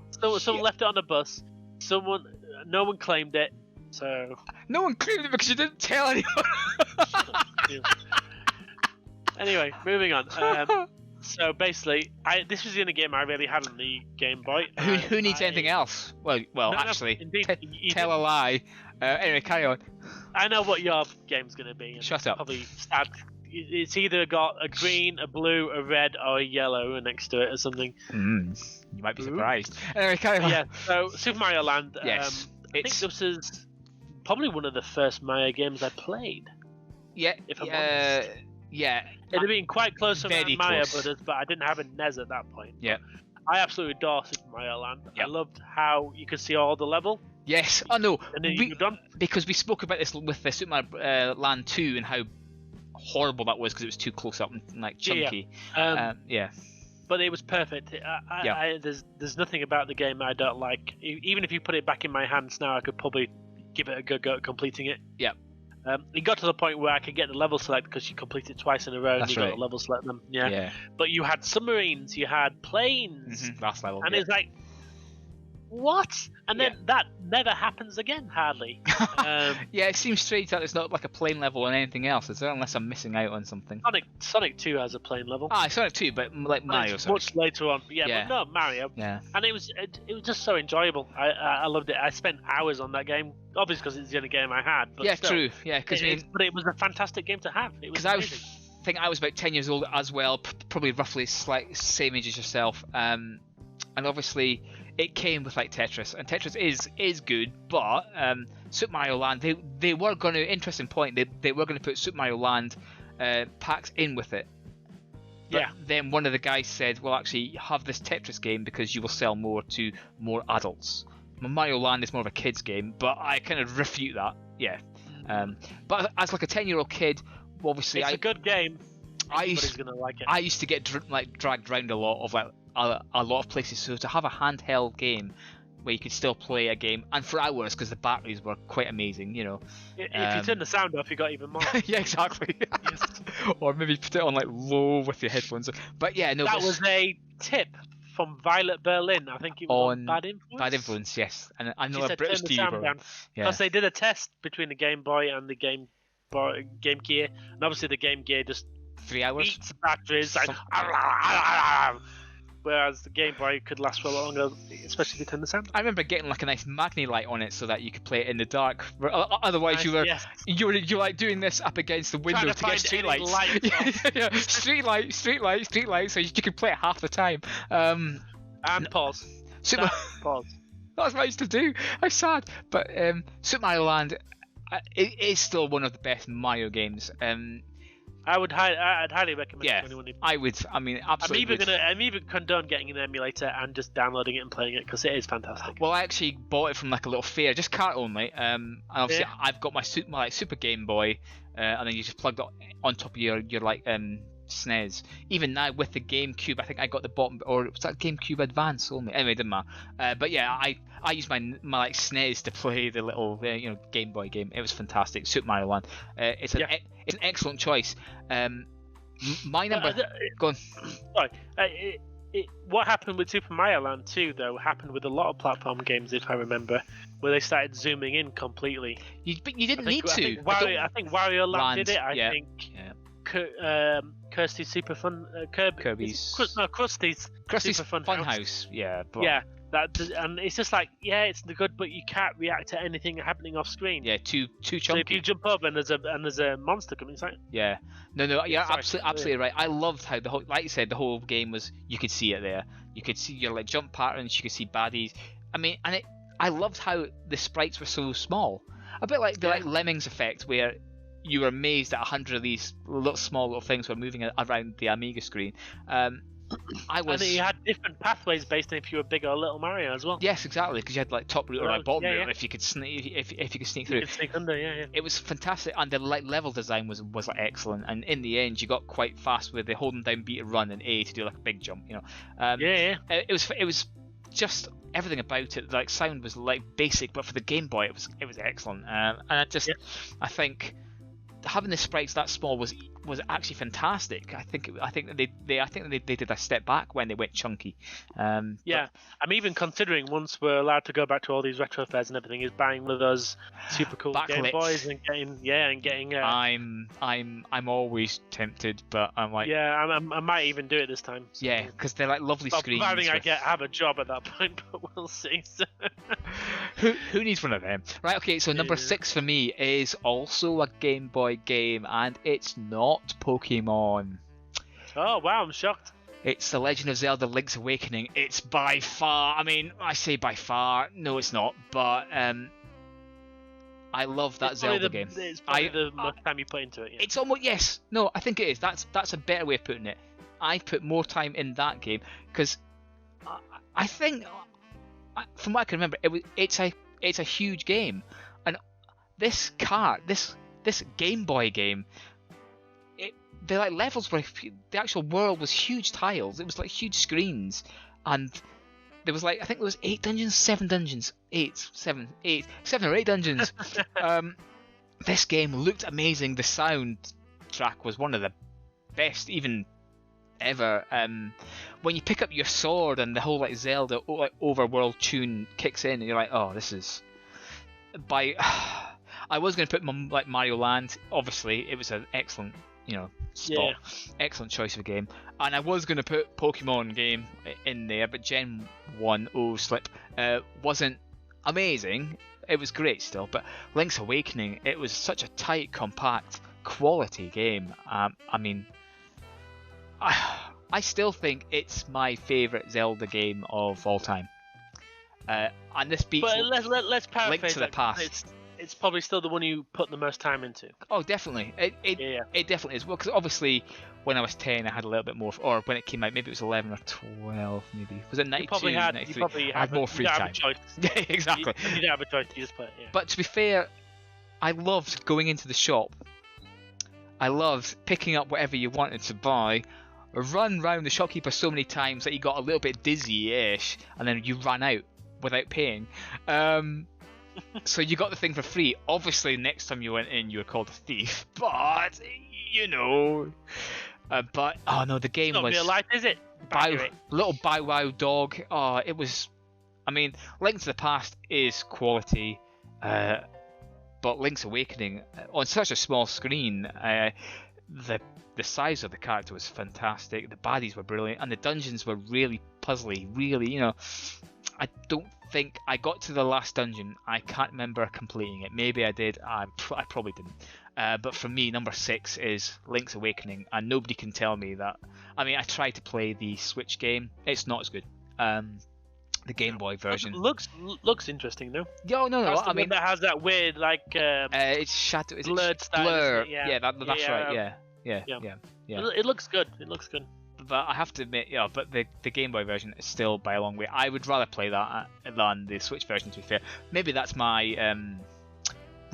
Someone left it on a bus. No one claimed it. So no one claimed it because you didn't tell anyone. Anyway, moving on. So basically, this was the only game I really had on the Game Boy. Who needs anything else? Well, actually, indeed, tell a lie. Anyway, carry on. I know what your game's going to be. Shut up. Probably sad. It's either got a green, a blue, a red, or a yellow next to it or something. You might be surprised. Anyway, carry on. Yeah, so Super Mario Land. Yes. I think this is probably one of the first Mario games I played. Yeah. If I'm honest. Yeah. It'd have been quite close to Very Mario close. Brothers, but I didn't have a NES at that point. Yeah. I absolutely adore Super Mario Land. Yep. I loved how you could see all the level. Yes. Oh no. And then you're done. Because we spoke about this with the Super Mario Land 2 and how horrible that was because it was too close up and like chunky. Yeah. But it was perfect. There's nothing about the game I don't like. Even if you put it back in my hands now, I could probably give it a good go at completing it. Yeah. It got to the point where I could get the level select because you complete it twice in a row and you got to level select them. Yeah. But you had submarines, you had planes. Last level. And it's like, what? And then that never happens again, hardly. Yeah, it seems strange that it's not like a plane level or anything else, is there? Unless I'm missing out on something. Sonic 2 has a plane level. Sonic 2, but like Mario. Much later on. But no, Mario. Yeah. And it was just so enjoyable. I loved it. I spent hours on that game, obviously because it's the only game I had. But still, true. Yeah, but it was a fantastic game to have. It was amazing. I think I was about 10 years old as well, probably roughly same age as yourself. And obviously it came with like Tetris, and Tetris is good, but Super Mario Land, they were going to, interesting point, they were going to put Super Mario Land packs in with it. But then one of the guys said, well, actually have this Tetris game because you will sell more to more adults. Mario Land is more of a kid's game, but I kind of refute that. Yeah. But as like a 10-year-old kid, obviously it's a good game. Everybody's gonna like it. I used to get dragged around a lot of like a lot of places, so to have a handheld game where you could still play a game and for hours because the batteries were quite amazing, you know. If you turn the sound off, you got even more. Yeah, exactly. Or maybe put it on like low with your headphones. But yeah, no. That was a tip from Violet Berlin. I think it was on Bad Influence. Bad Influence, yes. And I know a British TV. Because they did a test between the Game Boy and the Game Gear, and obviously the Game Gear just 3 hours beats batteries, whereas the Game Boy could last for a lot longer, especially if you turn the sound. I remember getting like a nice Magni light on it so that you could play it in the dark. Otherwise, you were like doing this up against the window to get street lights. Street light, so you could play it half the time. And pause. Pause. That's what I used to do. I'm sad, but Super Mario Land, it is still one of the best Mario games. I'd highly recommend it to anyone. I would. I mean, absolutely. I'm even condone getting an emulator and just downloading it and playing it because it is fantastic. Well, I actually bought it from like a little fair, just Kart only. And obviously, I've got my Super Game Boy, and then you just plug it on top of your like SNES. Even now with the GameCube, I think I got the bottom, or was that GameCube Advance only? Anyway, it didn't matter. But yeah, I used my like SNES to play the little Game Boy game. It was fantastic. Super Mario Land. It's an excellent choice. My number. Go on. Sorry. What happened with Super Mario Land 2, though, happened with a lot of platform games, if I remember, where they started zooming in completely. But you didn't need to. I think Wario Land did it. Yeah. I think Kirsty's Super Fun... Kirby's... Krusty's Super Fun House. Yeah. But... Yeah. And it's just like, it's good, but you can't react to anything happening off screen. Yeah, too chunky. So if you jump up and there's a monster coming, it's like... Yeah. No, you're absolutely right. I loved how like you said, the whole game was, you could see it there. You could see your like jump patterns, you could see baddies. I mean, I loved how the sprites were so small. A bit like the like Lemmings effect, where you were amazed that 100 of these small little things were moving around the Amiga screen. And you had different pathways based on if you were big or little Mario as well. Yes, exactly, because you had like top route or bottom route. If you could sneak, if you could sneak through, you could sneak under. Yeah. It was fantastic, and the like level design was like excellent. And in the end, you got quite fast with the holding down B to run and A to do like a big jump. It was just everything about it. Like sound was like basic, but for the Game Boy, it was excellent. And I think having the sprites that small was actually fantastic. I think that they did a step back when they went chunky. I'm even considering, once we're allowed to go back to all these retro fairs and everything, is buying one of those super cool Game Boys and getting. I'm always tempted, but I'm like. Yeah, I might even do it this time. So. Yeah, because they're like lovely screens. Providing I have a job at that point, but we'll see. Who needs one of them? Right. Okay. So number 6 for me is also a Game Boy game, and it's not Pokemon. Oh wow, I'm shocked. It's The Legend of Zelda: Link's Awakening. It's by far, I say by far, no it's not, but I love that Zelda game. It's probably the most time you put into it. Yeah. It's almost, yes, no, I think it is. That's a better way of putting it. I put more time in that game because I think, from what I can remember, it's a huge game, and this Game Boy game. The like levels were, the actual world was huge tiles. It was like huge screens, and there was like, I think there was 8 dungeons, 7 dungeons, 7 or 8 dungeons. This game looked amazing. The soundtrack was one of the best even ever. When you pick up your sword and the whole like Zelda like overworld tune kicks in, and you're like, oh, this is I was going to put like Mario Land. Obviously, it was an excellent. Spot. Excellent choice of a game. And I was going to put Pokemon game in there, but Gen 1 Slip wasn't amazing. It was great still, but Link's Awakening, it was such a tight, compact, quality game. I still think it's my favourite Zelda game of all time. And this beats let's paraphrase Link to the Past. It's probably still the one you put the most time into. Oh, definitely. It definitely is. Well, because obviously when I was 10, I had a little bit more, or when it came out, maybe it was 11 or 12, maybe. Was it 92, 93? I had more free time. Yeah, exactly. You don't have a choice, you just play it. Yeah. But to be fair, I loved going into the shop. I loved picking up whatever you wanted to buy, run round the shopkeeper so many times that you got a little bit dizzy-ish, and then you ran out without paying. So you got the thing for free. Obviously, next time you went in, you were called a thief. But but oh no, the game was. It's not real life, is it? Little Bow Wow dog. Oh, it was. Link to the Past is quality, but Link's Awakening on such a small screen. The size of the character was fantastic. The baddies were brilliant, and the dungeons were really puzzly. Really, I don't think I got to the last dungeon. I can't remember completing it. Maybe I did. I probably didn't. But for me, number 6 is Link's Awakening, and nobody can tell me that. I tried to play the Switch game. It's not as good. The Game Boy version looks interesting though. No. That has that weird like. It's shadow. Is blurred it style. Blur. Yeah, that's right. Yeah. It looks good. But I have to admit, but the Game Boy version is still by a long way. I would rather play that than the Switch version, to be fair. Maybe that's my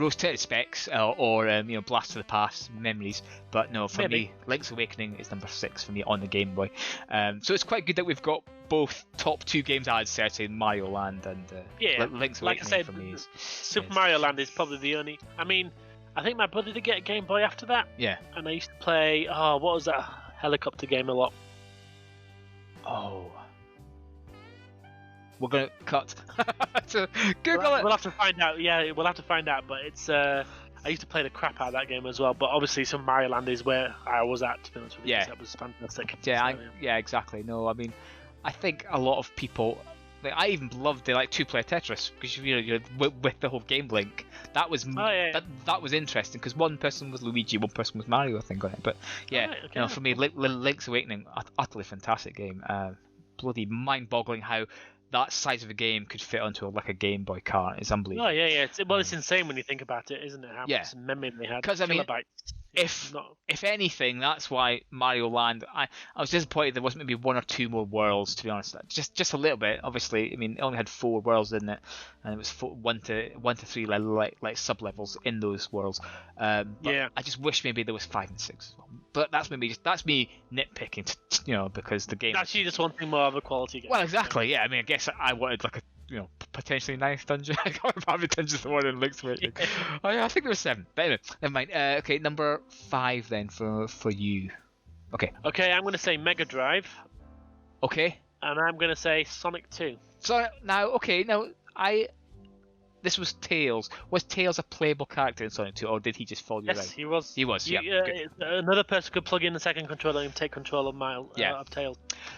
rose-tinted specs or Blast to the Past memories. But no, for me, Link's Awakening is number 6 for me on the Game Boy. So it's quite good that we've got both top 2 games I'd set in Mario Land and Link's Awakening. Like I said, for me Super Mario Land is probably the only. I mean, I think my brother did get a Game Boy after that. Yeah. And I used to play. Oh, what was that helicopter game a lot? Oh. We're gonna cut to Google it. We'll have to find out. Yeah, we'll have to find out. But it's. I used to play the crap out of that game as well. But obviously, some Mario Land is where I was at. To be honest with you, that was fantastic. Yeah, yeah, exactly. No, I mean, I think a lot of people. Like, I even loved the 2-player Tetris because you're with the whole game link. That was that was interesting because one person was Luigi, one person was Mario, I think, on it. But yeah, for me, Link's Awakening, utterly fantastic game. Bloody mind-boggling how that size of a game could fit onto a Game Boy cart. It's unbelievable. Oh yeah. It's insane when you think about it, isn't it? How much memory they had. Because I mean, if anything, that's why Mario Land. I was disappointed there wasn't maybe 1 or 2 more worlds. To be honest, just a little bit. Obviously, I mean, it only had 4 worlds in it, and it was 1 to 3 like sub levels in those worlds. But I just wish maybe there was 5 and 6 as well. But that's me nitpicking, because the game. Actually, just wanting more of a quality game. Well, exactly. Yeah, I mean, I guess I wanted potentially nice dungeon. I can't remember how many dungeons there were in Link's Awakening. Oh yeah, I think there were 7. But anyway, never mind. Okay, number 5 then for you. Okay. Okay, I'm going to say Mega Drive. Okay. And I'm going to say Sonic 2. So now, this was Tails. Was Tails a playable character in Sonic 2, or did he just follow you around? Yes, he was. He was, another person could plug in the second controller and take control of of Tails.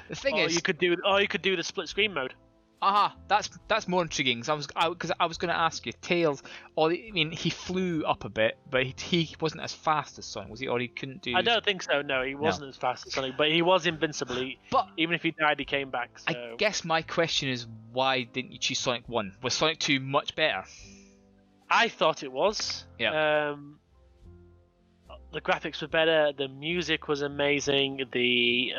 The thing is, you could do the split screen mode. That's more intriguing. Because I was going to ask you, Tails. He flew up a bit, but he wasn't as fast as Sonic, was he? Or he couldn't do. I don't think so. No, he wasn't as fast as Sonic, but he was invincible. But even if he died, he came back. So. I guess my question is, why didn't you choose Sonic 1? Was Sonic 2 much better? I thought it was. Yeah. The graphics were better. The music was amazing. The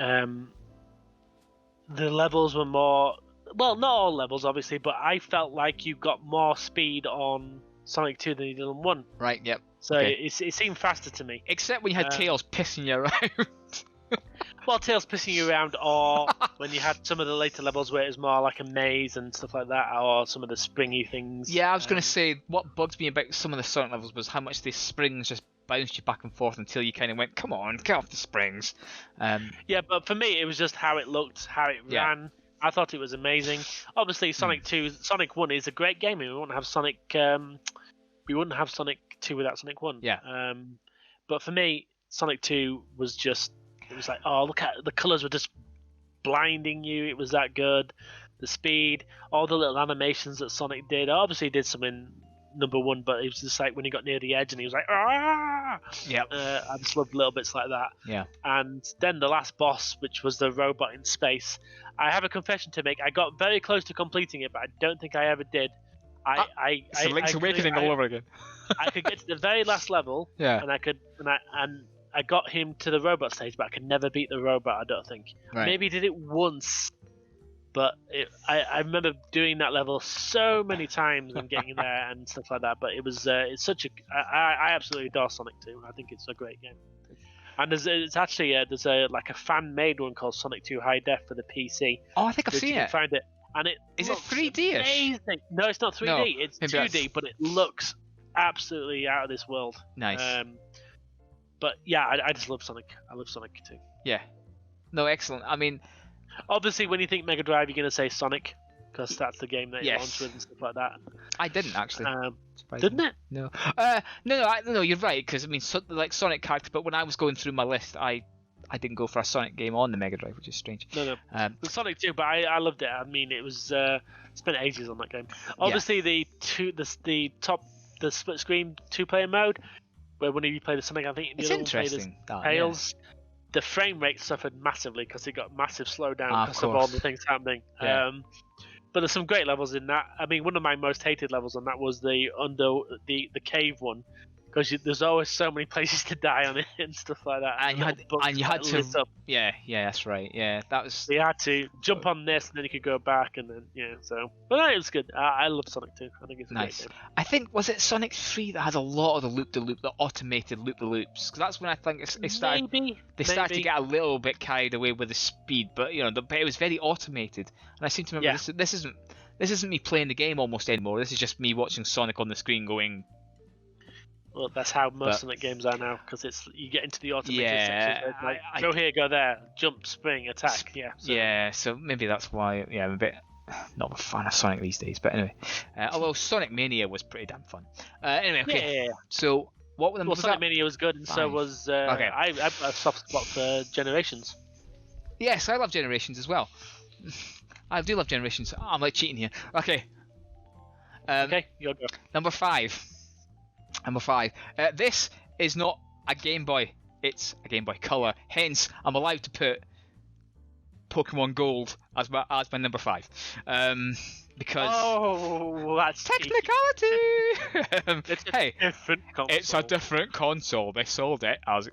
levels were more. Well, not all levels, obviously, but I felt like you got more speed on Sonic 2 than you did on 1. Right, yep. So it seemed faster to me. Except when you had Tails pissing you around. Well, Tails pissing you around, or when you had some of the later levels where it was more like a maze and stuff like that, or some of the springy things. Yeah, I was going to say, what bugs me about some of the Sonic levels was how much the springs just bounced you back and forth until you kind of went, come on, get off the springs. Yeah, but for me, it was just how it looked, how it ran. I thought it was amazing. Obviously, Sonic 1 is a great game. We wouldn't have Sonic 2 without Sonic 1. Yeah. But for me, Sonic 2 was just. It was like, oh, look at the colours were just blinding you. It was that good. The speed, all the little animations that Sonic did. Obviously, he did some in number 1, but it was just like when he got near the edge and he was like, ah. Yeah. I just loved little bits like that. Yeah. And then the last boss, which was the robot in space. I have a confession to make. I got very close to completing it, but I don't think I ever did. So Link's Awakening all over again. I could get to the very last level, and I got him to the robot stage, but I could never beat the robot. I don't think. Right. Maybe did it once, but I remember doing that level so many times and getting there and stuff like that. But it was it's such a I absolutely adore Sonic 2. I think it's a great game. And there's a fan-made one called Sonic 2 High Def for the PC. Oh, I think I've seen it. Find it, and it is it 3D-ish? Amazing. No, it's not 3D. No, it's 2D, but it looks absolutely out of this world. Nice. But yeah, I just love Sonic. I love Sonic 2. Yeah. No, excellent. I mean, obviously, when you think Mega Drive, you're going to say Sonic, because that's the game that it launched with and stuff like that. I didn't actually. Didn't it? No. No. You're right. Because I mean, like Sonic character. But when I was going through my list, I didn't go for a Sonic game on the Mega Drive, which is strange. No. The Sonic 2, but I loved it. I mean, it was spent ages on that game. Obviously, the split screen 2-player mode, where one of you play the Sonic, I think the other one played as Tails. The frame rate suffered massively because it got massive slowdown because of all the things happening. Yeah. But there's some great levels in that. I mean, one of my most hated levels on that was the cave one, because there's always so many places to die on it and stuff like that. And you had to. Lit up. Yeah, that's right. Yeah, that was. You had to jump on this, and then you could go back, and then So, but no, it was good. I love Sonic 2. I think it's a Nice. great game. I think was it Sonic 3 that has a lot of the loop-the-loop, the automated loop-the-loops, because that's when I think it started. Maybe They started to get a little bit carried away with the speed, but but it was very automated, and I seem to remember this isn't me playing the game almost anymore. This is just me watching Sonic on the screen going. Well, that's how most Sonic games are now, because you get into the automated sections. Like, I go here, go there, jump, spring, attack. So maybe that's why. Yeah, I'm a bit not a fan of Sonic these days. But anyway, although Sonic Mania was pretty damn fun. Anyway, okay. Yeah. So what were the? Well, Sonic Mania was good, and so was. Okay. I've got a soft spot for Generations. Yes, I love Generations as well. I do love Generations. I'm like cheating here. Okay. Okay, your go. Number five. This is not a Game Boy. It's a Game Boy Color. Hence, I'm allowed to put Pokemon Gold as my number 5. Because that's technicality. It's a different console. It's a different console. They sold it as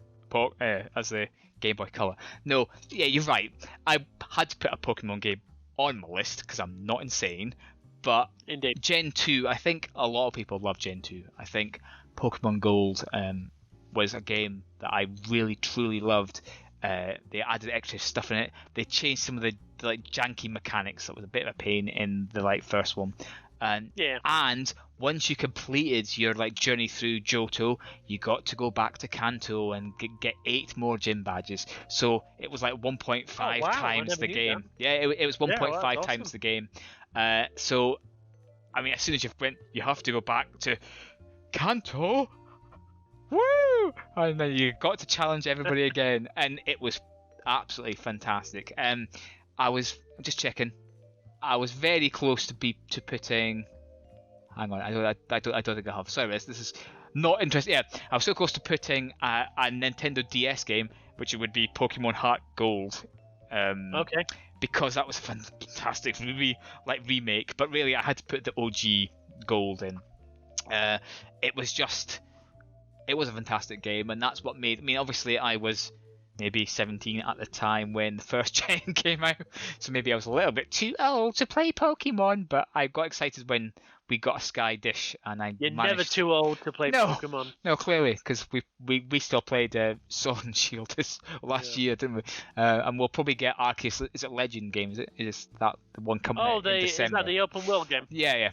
the Game Boy Color. No, yeah, you're right. I had to put a Pokemon game on my list because I'm not insane. But Indeed. Gen 2, I think a lot of people love Gen 2. I think Pokemon Gold was a game that I really, truly loved. They added extra stuff in it. They changed some of the janky mechanics that was a bit of a pain in the first one. And once you completed your journey through Johto, you got to go back to Kanto and get 8 more gym badges. So it was 1.5 times the game. Yeah, it was 1.5 times the game. So, I mean, as soon as you have to go back to Kanto. Woo! And then you got to challenge everybody again, and it was absolutely fantastic. I was just checking. I was very close to putting. Hang on, I don't think I have. Sorry, this is not interesting. Yeah, I was so close to putting a Nintendo DS game, which would be Pokemon Heart Gold. Okay. Because that was a fantastic remake, but really I had to put the OG Gold in. It was a fantastic game, and that's what made. I mean, obviously I was maybe 17 at the time when the first gen came out, so maybe I was a little bit too old to play Pokemon, but I got excited when we got a Sky Dish, and You're never too old to play Pokemon. No, clearly, because we still played Sword and Shield last year, didn't we? And we'll probably get Arceus. Is it Legend game? Is that the one coming out in December? Is that the open world game? Yeah.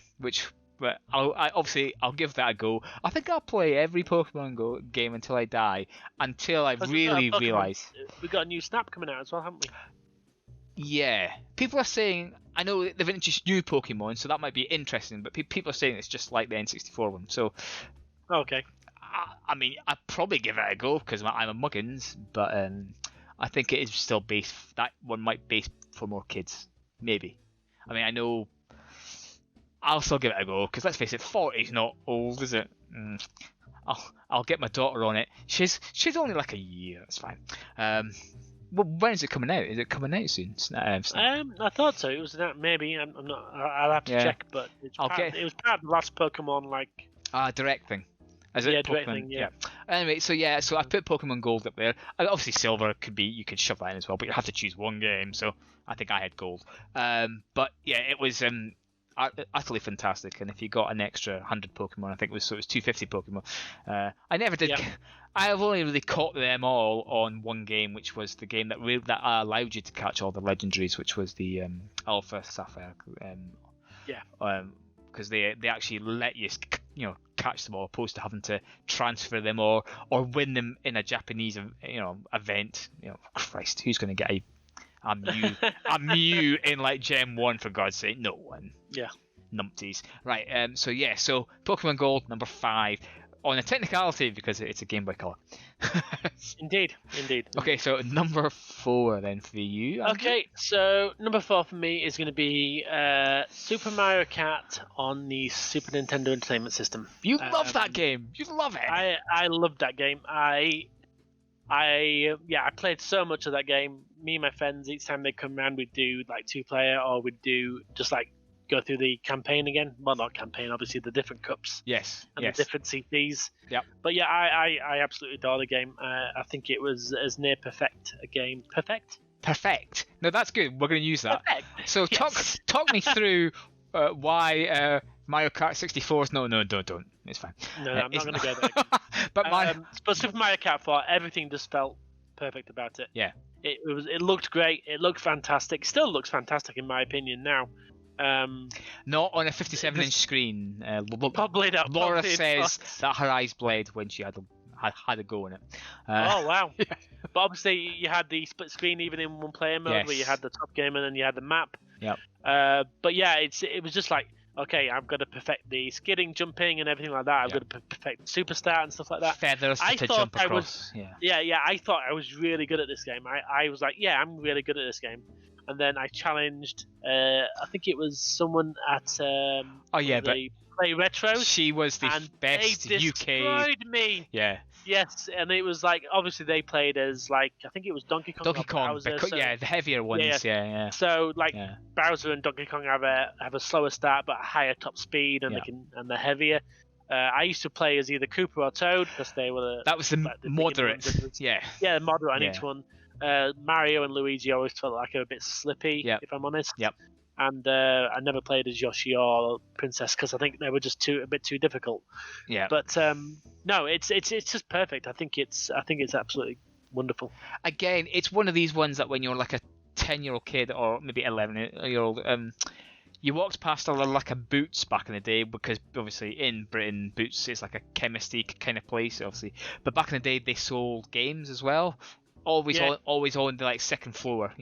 But I'll give that a go. I think I'll play every Pokemon game until I die, until I really realise. We've got a new Snap coming out as well, haven't we? Yeah. People are saying, I know they've introduced new Pokemon, so that might be interesting, but people are saying it's just like the N64 one. So, okay. I mean, I'd probably give it a go because I'm a Muggins, but I think it is still based. That one might be based for more kids, maybe. I mean, I know. I'll still give it a go because let's face it, 40's not old, is it? I'll get my daughter on it. She's only a year. That's fine. Well, when is it coming out? Is it coming out soon? I thought so. It was maybe. I'm not. I'll have to check, but it was part of the last Pokemon direct thing. Is it? Yeah, direct thing. Yeah. Anyway, so I put Pokemon Gold up there. Obviously, Silver you could shove that in as well, but you have to choose one game. So I think I had Gold. But yeah, it was utterly fantastic. And if you got an extra 100 Pokemon, I think it was 250 Pokemon. I never did. Yeah. I've only really caught them all on one game, which was the game that allowed you to catch all the legendaries, which was the Alpha Sapphire. Because they actually let you catch them all, opposed to having to transfer them or win them in a Japanese event. Christ, who's going to get a Mew in Gen 1 for God's sake? No one. Yeah. Numpties. Right. So Pokemon Gold number 5 on a technicality because it's a Game Boy Color. Indeed. Okay, so number 4 then for you. Okay, so number 4 for me is going to be Super Mario Kart on the Super Nintendo Entertainment System. You love that game. You love it. I loved that game. I played so much of that game. Me and my friends, each time they come around, we'd do 2-player, or we'd do just go through the campaign again. Well, not campaign, obviously the different cups Yes. and the different CPs. Yep. But yeah, I absolutely adore the game. I think it was as near perfect a game. Perfect. No, that's good. We're going to use that. Perfect. So Yes. talk me through why Mario Kart 64 is... No, don't. It's fine. No, I'm not going to go there. But but Super Mario Kart 4, everything just felt perfect about it. Yeah. It looked great. It looked fantastic. Still looks fantastic in my opinion now. Not on a 57-inch screen. Probably not. Laura Probably says not. that her eyes bled when she had a go in it. Oh wow! Yeah. But obviously you had the split screen even in one player mode, where you had the top game and then you had the map. Yep. But yeah, it was just like, okay, I've got to perfect the skidding, jumping, and everything like that. I've got to perfect the superstar and stuff like that. Feathers I to thought jump I across. was, yeah. I thought I was really good at this game. I was like, yeah, I'm really good at this game. And then I challenged, I think it was someone at Play Retros. She was the best they UK. destroyed me. Yeah. Yes, and it was like, obviously they played as like, I think it was Donkey Kong. Bowser, the heavier ones. Yeah. So like Bowser and Donkey Kong have a slower start but a higher top speed, and they're heavier. I used to play as either Koopa or Toad because they were that was the moderate. Yeah, moderate on each one. Mario and Luigi always felt like they were a bit slippy, if I'm honest. Yep. And I never played as Yoshi or Princess because I think they were just a bit too difficult. Yeah. But no, it's just perfect. I think it's absolutely wonderful. Again, it's one of these ones that when you're like a 10-year-old kid or maybe 11-year-old, you walked past a lot like a Boots back in the day, because obviously in Britain Boots is like a chemisty kind of place, obviously. But back in the day they sold games as well. Always on the like second floor,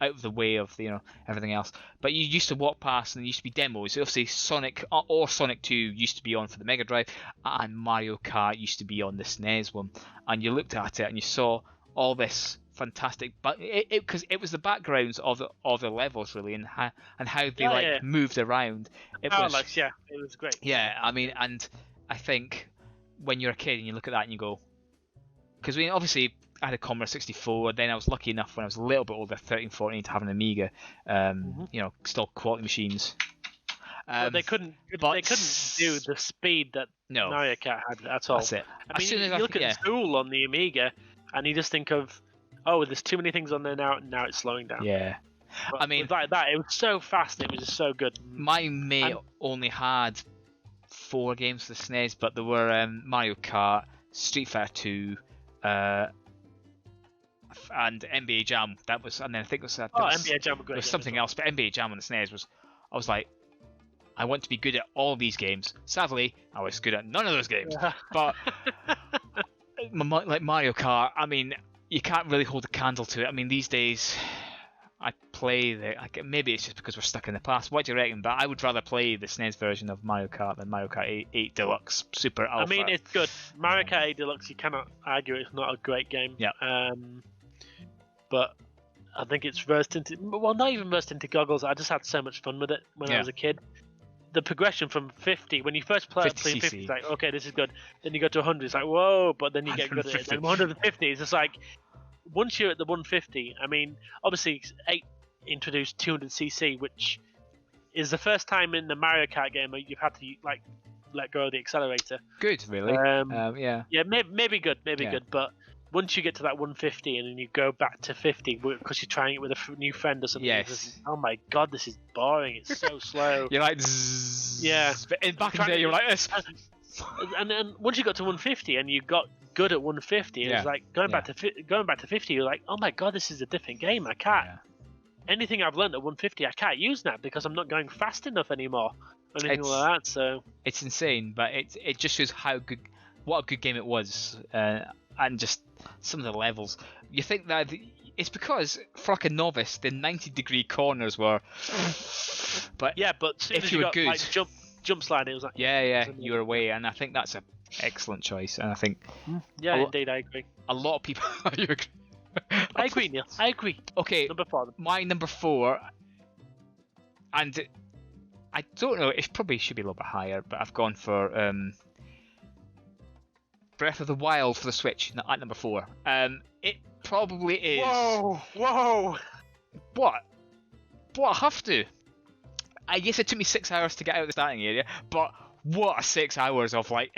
out of the way of everything else. But you used to walk past and there used to be demos. Obviously Sonic or Sonic 2 used to be on for the Mega Drive, and Mario Kart used to be on the SNES one. And you looked at it and you saw all this fantastic, but because it was the backgrounds of the levels really, and how they moved around. It was great. Yeah, I mean, and I think when you're a kid and you look at that and you go, because obviously I had a Commodore 64, then I was lucky enough when I was a little bit older, 13, 14, to have an Amiga, still quality machines. But they couldn't do the speed that Mario Kart had at all. That's it. I mean, you look at Zool on the Amiga, and you just think of, there's too many things on there now. Now it's slowing down. Yeah. But I mean, like that, it was so fast. It was just so good. My mate only had 4 games for the SNES, but there were Mario Kart, Street Fighter 2. And NBA Jam, that was, and then I think it was NBA Jam was great. There was something else, but NBA Jam on the SNES was, I was like, I want to be good at all these games. Sadly, I was good at none of those games. But like Mario Kart, I mean, you can't really hold a candle to it. I mean, these days, I play maybe it's just because we're stuck in the past. What do you reckon? But I would rather play the SNES version of Mario Kart than Mario Kart 8 Deluxe Super Alpha. I mean, it's good. Mario Kart 8 Deluxe, you cannot argue it's not a great game. Yeah. But I think it's not even rose tinted goggles. I just had so much fun with it when I was a kid. The progression from 50, when you first play 50, it's like, okay, this is good. Then you go to 100, it's like, whoa, but then you get good at it. And 150, it's just like, once you're at the 150, I mean, obviously 8 introduced 200cc, which is the first time in the Mario Kart game where you've had to like let go of the accelerator. Good, really. Yeah. Yeah, maybe good, good. But once you get to that 150 and then you go back to 50 because you're trying it with a new friend or something, yes. Oh my god, this is boring. It's so slow. You're like, zzz. Yeah. But back in the day, you were like this. And then once you got to 150 and you got good at 150, it's like going back to 50. You're like, oh my god, this is a different game. I can't. Yeah. Anything I've learned at 150, I can't use now because I'm not going fast enough anymore. Or anything like that. So it's insane, but it just shows what a good game it was, and just some of the levels. You think that it's because for like a novice, the 90-degree corners were. But yeah, but if you were good, like, jump slide, it was like you were away, and I think that's an excellent choice. And I think indeed, I agree. A lot of people. You agree? I agree, Neil. I agree. Okay, number 4. My number 4, and I don't know. It probably should be a little bit higher, but I've gone for Breath of the Wild for the Switch at number 4. It probably is. Whoa! What? I have to. I guess it took me 6 hours to get out of the starting area, but what a 6 hours of like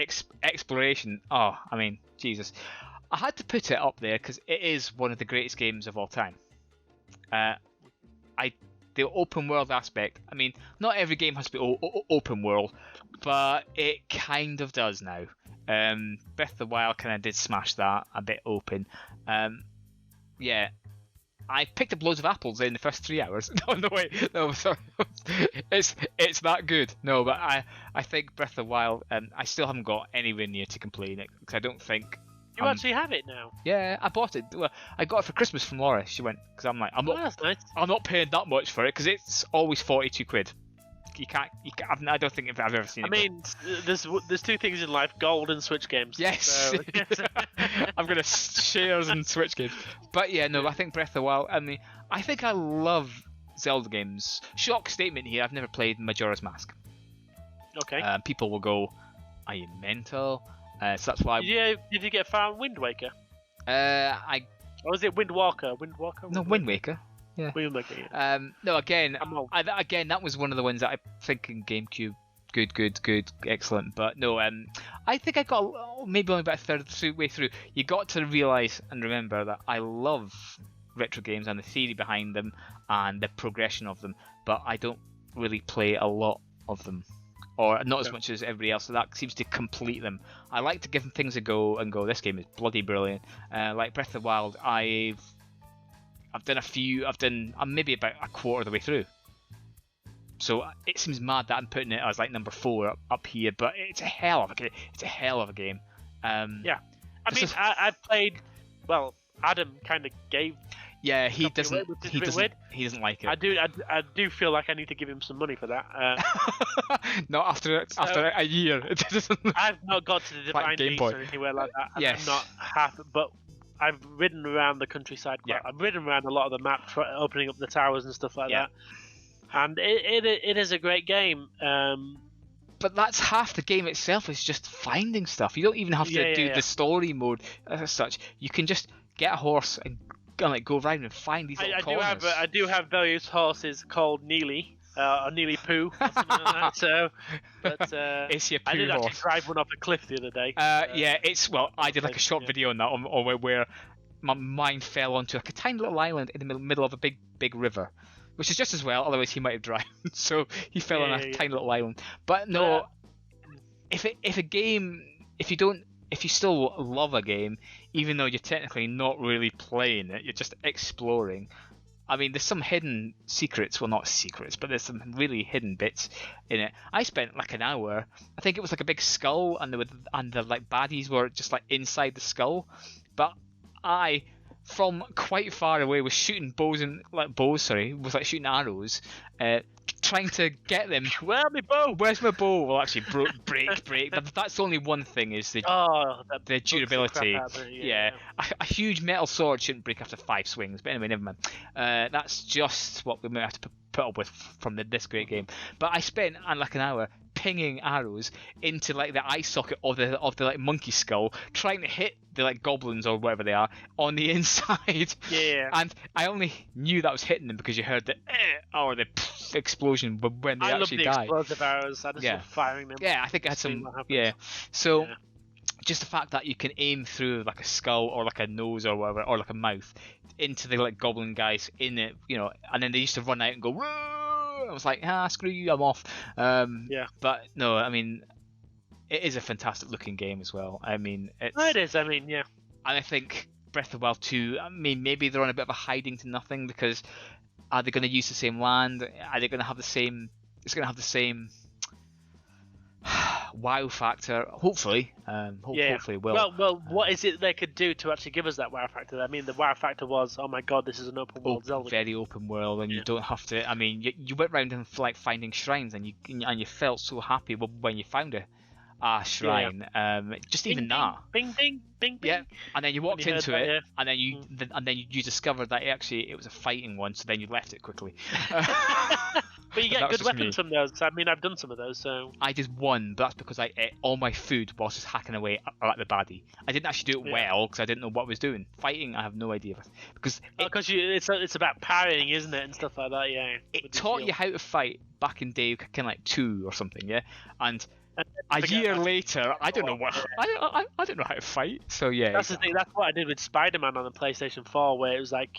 exploration. Oh, I mean, Jesus. I had to put it up there because it is one of the greatest games of all time. The open world aspect, I mean, not every game has to be open world, but it kind of does now. Breath of the Wild kind of did smash that, a bit open. Yeah, I picked up loads of apples in the first 3 hours. No, wait, no, sorry. It's that good. No, but I think Breath of the Wild, I still haven't got anywhere near to complete it, because I don't think... You actually have it now? Yeah, I bought it. Well, I got it for Christmas from Laura. She went, because I'm like, that's nice. I'm not paying that much for it, because it's always 42 quid. You can't, I don't think I've ever seen it. I mean, there's two things in life: gold and Switch games. Yes. So, I'm gonna shares and Switch games. But yeah, no, I think Breath of the Wild. I mean, I think I love Zelda games. Shock statement here: I've never played Majora's Mask. Okay. People will go, "Are you mental?" So that's why. Did you get far on Wind Waker? Or was it Wind Walker? Wind Walker? No, Wind Waker. Yeah. Wind Waker. Yeah. No, again, again, that was one of the ones that I think in GameCube, good, excellent. But no, I think I got maybe only about a third of the way through. You got to realise and remember that I love retro games and the theory behind them and the progression of them, but I don't really play a lot of them. Or not as much as everybody else, so that seems to complete them. I like to give them things a go and go, this game is bloody brilliant. Like Breath of the Wild, I've done a few, I'm maybe about a quarter of the way through. So it seems mad that I'm putting it as like number 4 up here, but it's a hell of a game. It's a hell of a game. Yeah. I mean, I played, well, Adam kind of gave... Yeah, he doesn't like it. I do feel like I need to give him some money for that. Not after a year. I've not got to the Divine Beast or anywhere like that. Yes. I'm not half, but I've ridden around the countryside. I've ridden around a lot of the map, opening up the towers and stuff like that. And it is a great game. But that's half the game itself, is just finding stuff. You don't even have to do the story mode as such. You can just get a horse and go around and find these little corners. I do have various horses called Neely, or Neely Poo, or something like that. So, but it's your poo I did horse. actually drive one off a cliff the other day. I did like a short video on that, where my mind fell onto like a tiny little island in the middle of a big river, which is just as well. Otherwise, he might have drowned. So he fell on a tiny little island. But no, if you still love a game, even though you're technically not really playing it, you're just exploring. I mean, there's some hidden secrets. Well, not secrets, but there's some really hidden bits in it. I spent like an hour. I think it was like a big skull, and the like baddies were just like inside the skull. But I, from quite far away, was shooting shooting arrows, trying to get them. Where's my bow? Where's my bow? Well, actually, break. That's only one thing, is the durability. A huge metal sword shouldn't break after 5 swings. But anyway, never mind. That's just what we might have to put up with from this great game. But I spent like an hour pinging arrows into like the eye socket of the like monkey skull, trying to hit the like goblins or whatever they are on the inside. Yeah. And I only knew that was hitting them because you heard the or the explosion when they actually died. I love the explosive arrows. I just love firing them. Yeah, I think I had some. Yeah. So just the fact that you can aim through like a skull or like a nose or whatever, or like a mouth into the like goblin guys in it, and then they used to run out and go. Whoa! I was like, screw you, I'm off. But no, I mean, it is a fantastic looking game as well. I mean, it is. I mean, yeah. And I think Breath of the Wild 2, I mean, maybe they're on a bit of a hiding to nothing, because are they going to use the same land? Are they going to have the same? It's going to have the same wow factor. Hopefully, hopefully it will. Well, what is it they could do to actually give us that wow factor? I mean, the wow factor was, oh my god, this is an open world Zelda. Very open world, and you don't have to. I mean, you went around and like finding shrines, and you felt so happy when you found shrine. Just Bing, even bing, that. Bing, bing, bing, bing. Yeah, and then you walked you heard into that, it, yeah. and then you discovered that it was a fighting one, so then you left it quickly. But you That get was good just me. weapons from those. I mean, I've done some of those, so. I did one, but that's because I ate all my food whilst just hacking away at the baddie. I didn't actually do it well because I didn't know what I was doing. Fighting, I have no idea. Because it's about parrying, isn't it, and stuff like that, yeah. it taught you how to fight back in day, kind of like 2 or something, yeah? And a forget year that. later, I don't know what I don't know how to fight. So yeah, That's the thing. That's what I did with Spider-Man on the PlayStation 4, where it was like,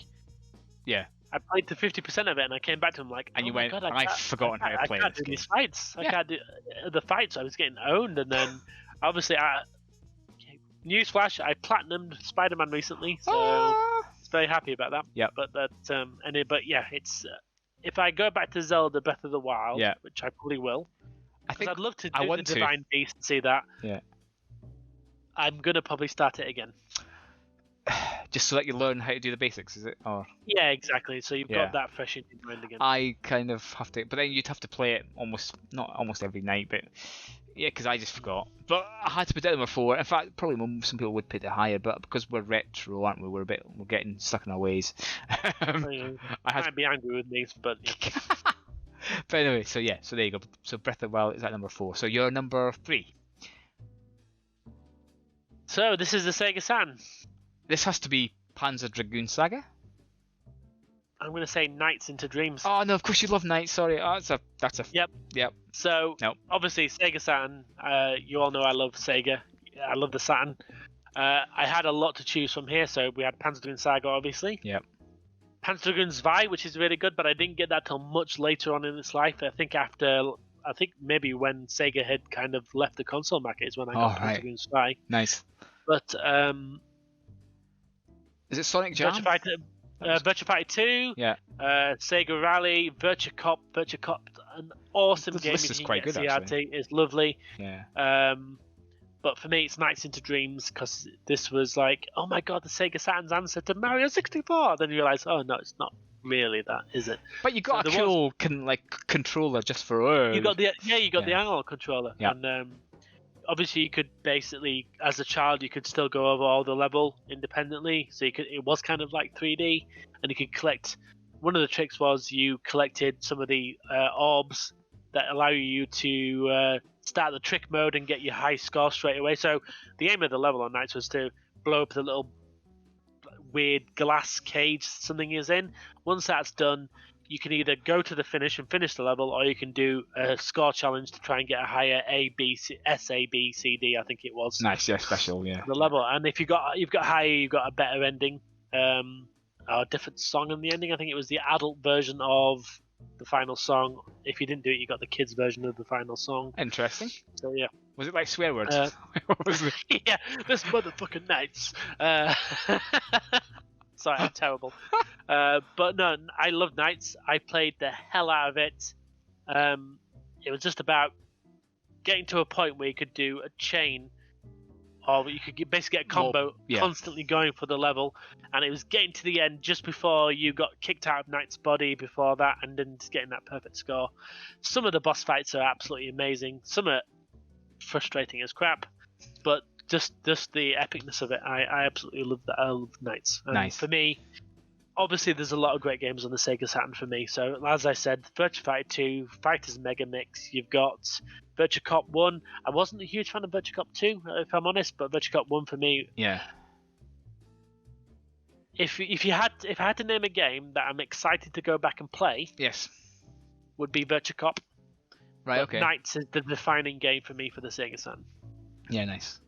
yeah. I played to 50% of it, and I came back to him like, And oh you my went, God, I've forgotten how to play I can't this do these game. fights. I Yeah. can't do the fights. I was getting owned, and then obviously, newsflash, I platinumed Spider-Man recently, so I was very happy about that. Yep. But it's if I go back to Zelda Breath of the Wild, Yeah. which I probably will, I think I'd love to I do want the to. Divine Beast and see that. Yeah. I'm gonna probably start it again. Just so that you learn how to do the basics, is it? Or Yeah, exactly. So you've Yeah. got that fresh in your mind again. I kind of have to, but then you'd have to play it not almost every night, but yeah, because I just forgot. But I had to put it at number 4. In fact, probably some people would put it higher, but because we're retro, aren't we? We're getting stuck in our ways. You I had might be angry with me, but yeah. But anyway, so there you go. So Breath of the Wild is at number 4. So you're number 3. So this is the Sega Saturn. This has to be Panzer Dragoon Saga. I'm gonna say Nights into Dreams. Oh no, of course you love Night. Sorry, that's a. Yep. So Nope. obviously Sega Saturn. You all know I love Sega. I love the Saturn. I had a lot to choose from here, so we had Panzer Dragoon Saga, obviously. Yep. Panzer Dragoon Zwei, which is really good, but I didn't get that till much later on in its life. I think maybe when Sega had kind of left the console market is when I got Panzer Dragoon Zwei. Nice. But Is it Sonic Jam? Virtua Fighter 2, Yeah. Sega Rally, Virtua Cop, an awesome This game. list If is you quite can get good, CRT, actually. it's lovely. Yeah. But for me, it's Nights into Dreams because this was like, oh my God, the Sega Saturn's answer to Mario 64. Then you realize, oh no, it's not really that, is it? But you got So a there cool controller just for. You got the analog controller, Yeah. and obviously you could basically, as a child, you could still go over all the level independently. So it was kind of like 3D, and you could collect. One of the tricks was you collected some of the orbs that allow you to start the trick mode and get your high score straight away. So the aim of the level on Nights was to blow up the little weird glass cage something is in. Once that's done, you can either go to the finish and finish the level, or you can do a score challenge to try and get a higher S, A, B, C, D, I think it was. Nice, yeah, special, yeah. The level, and if you've got higher, you've got a better ending, a different song in the ending. I think it was the adult version of the final song. If you didn't do it, you got the kids version of the final song. Interesting. So yeah. Was it like swear words? What was it? Yeah, this motherfucking Nights. Sorry, I'm terrible. But no, I love Nights. I played the hell out of it. It was just about getting to a point where you could do a chain, or you could basically get a combo constantly going for the level, and it was getting to the end just before you got kicked out of Knight's body before that, and then just getting that perfect score. Some of the boss fights are absolutely amazing. Some are frustrating as crap, but just the epicness of it, I absolutely love that. I love Knights. Nice. For me, obviously there's a lot of great games on the Sega Saturn for me. So as I said, Virtua Fighter 2, Fighters Mega Mix, you've got Virtua Cop 1. I wasn't a huge fan of Virtua Cop 2, if I'm honest, but Virtua Cop 1 for me. Yeah. If I had to name a game that I'm excited to go back and play, Yes. would be Virtua Cop. Right. But Okay. Knights is the defining game for me for the Sega Saturn. Yeah. Nice.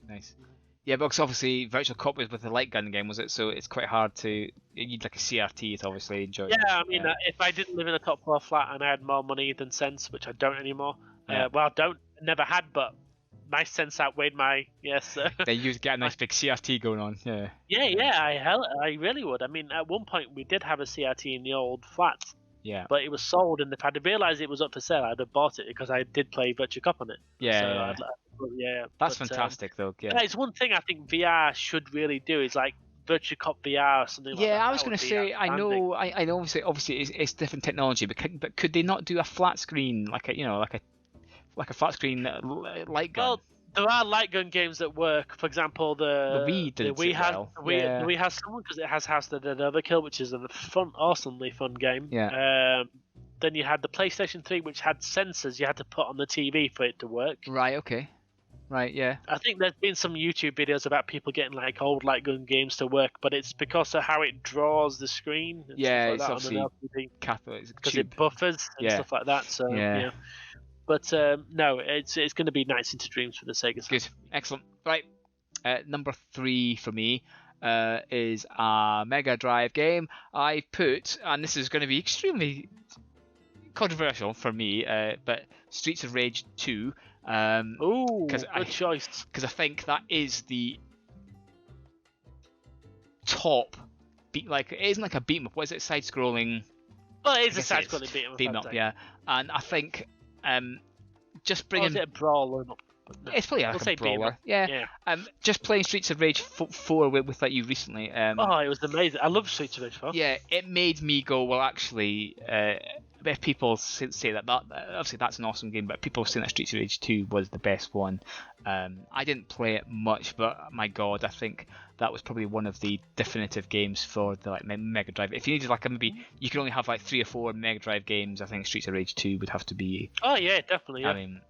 Nice. Yeah, because obviously Virtual Cop was with the light gun game, was it? So it's quite hard to. You need like a CRT to obviously enjoy. Yeah, I mean, if I didn't live in a top floor flat and I had more money than sense, which I don't anymore. Yeah. Never had, but my sense outweighed my yes. Then you get a nice big CRT going on. Yeah. Yeah, I really would. I mean, at one point we did have a CRT in the old flat, Yeah. but it was sold, and if I'd have realised it was up for sale, I'd have bought it because I did play Virtua Cop on it. Yeah. So Yeah. That's but, fantastic, though. Yeah. It's one thing I think VR should really do is like Virtua Cop VR or something like that. Yeah, I was That going would to be say, I outstanding. know, I know. Obviously, it's different technology, but could they not do a flat screen like a like a flat screen light gun. Well, there are light gun games that work. For example, The Wii did the Wii it has well. the Wii has someone because it has House of the Dead Overkill, which is a awesomely fun game. Yeah. Then you had the PlayStation 3, which had sensors you had to put on the TV for it to work. Right. Okay. Right. Yeah. I think there's been some YouTube videos about people getting like old light gun games to work, but it's because of how it draws the screen. And Yeah. stuff like It's that obviously because it buffers and stuff like that. So yeah. But no, it's going to be Nights into Dreams for the Sega. Good, excellent. Right, number 3 for me is a Mega Drive game. I put, and this is going to be extremely controversial for me, but Streets of Rage 2. Ooh, good choice. Because I think that is the top beat. Like, it isn't like a beat 'em up. What is it? Side-scrolling. Well, it is a side-scrolling beat 'em up. Yeah, and I think. Just bringing. Is it a brawler? It's probably like a brawler. Yeah. Just playing Streets of Rage 4 with like you recently. It was amazing. I love Streets of Rage 4. Yeah, it made me go, well, actually, if people say that obviously that's an awesome game, but people saying that Streets of Rage 2 was the best one. I didn't play it much, but my God, I think that was probably one of the definitive games for the like Mega Drive. If you needed like maybe you could only have like 3 or 4 Mega Drive games, I think Streets of Rage 2 would have to be. Oh yeah, definitely. Yeah. I mean,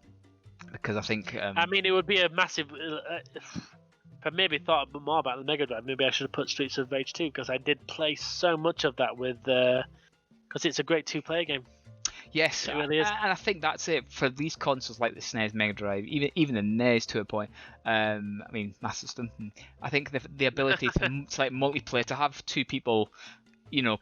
because I think. It would be a massive. If I maybe thought more about the Mega Drive, maybe I should have put Streets of Rage 2 because I did play so much of that with. Because it's a great 2-player game. Yes, it really is. And I think that's it for these consoles like the SNES, Mega Drive, even the NES to a point. I mean, Master System. I think the ability to like multiplayer, to have 2 people,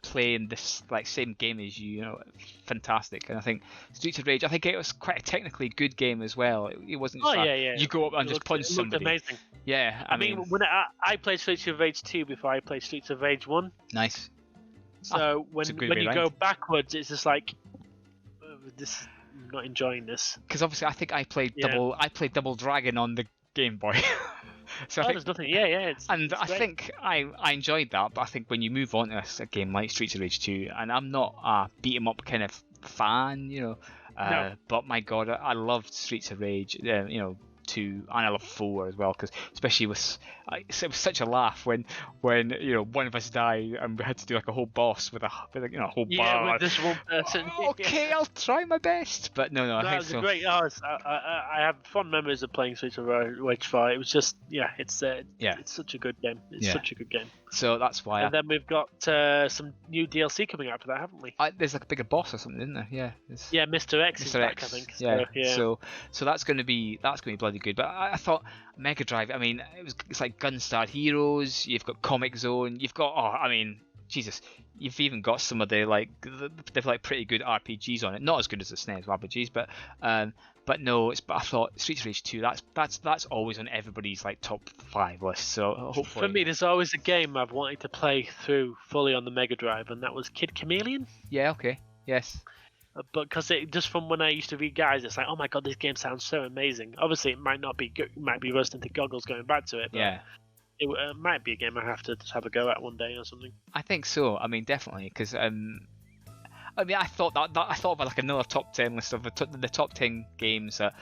playing this like same game as you, fantastic. And I think Streets of Rage, I think it was quite a technically good game as well. It wasn't just you go up and just punch somebody. Amazing. Yeah, I mean when I played Streets of Rage 2 before I played Streets of Rage 1. Nice. So when you go backwards, it's just like I'm not enjoying this. Because obviously, I think I played Double Dragon on the Game Boy. So there's nothing. Yeah. I think I enjoyed that, but I think when you move on to a game like Streets of Rage 2, and I'm not a beat 'em up kind of fan, No. But my God, I loved Streets of Rage, 2, and I love 4 as well, because especially it was such a laugh when one of us died and we had to do like a whole boss with a whole bar. With this one person. Okay, I'll try my best, but no, I think was so. Great. I have fond memories of playing Streets of Rage 4. It was just it's such a good game. It's such a good game. So that's why. And then we've got some new DLC coming out for that, haven't we? There's like a bigger boss or something, isn't there? Yeah. Mr. X is back, I think. Yeah. So that's going to be bloody good. But I thought Mega Drive. I mean, it's like Gunstar Heroes. You've got Comic Zone. You've got Jesus. You've even got some of the they've like pretty good RPGs on it. Not as good as the SNES RPGs, but no. But I thought Streets of Rage 2. That's always on everybody's like top 5 list. So hopefully. For me, there's always a game I've wanted to play through fully on the Mega Drive, and that was Kid Chameleon. Yeah. Okay. Yes. But because just from when I used to read guys, it's like, oh my God, this game sounds so amazing. Obviously, it might not be good. It might be rusting to goggles going back to it. But it might be a game I have to just have a go at one day or something. I think so. I mean, definitely, because I thought that I thought about like another top 10 list of the top 10 games that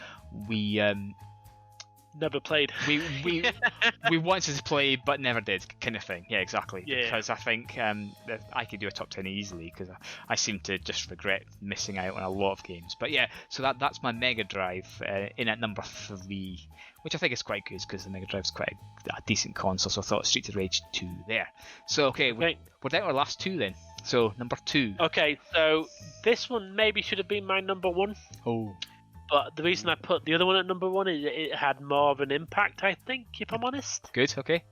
we never played. We wanted to play but never did, kind of thing. Yeah, exactly. Yeah. Because I think that I could do a top 10 easily, because I seem to just regret missing out on a lot of games. But yeah, so that's my Mega Drive in at number 3, which I think is quite good because the Mega Drive is quite a decent console. So I thought Streets of Rage 2 there. So okay, we're down to our last 2 then. So number 2. Okay, so this one maybe should have been my number 1. Oh. But the reason I put the other one at number 1 is it had more of an impact, I think, if I'm honest. Good, okay.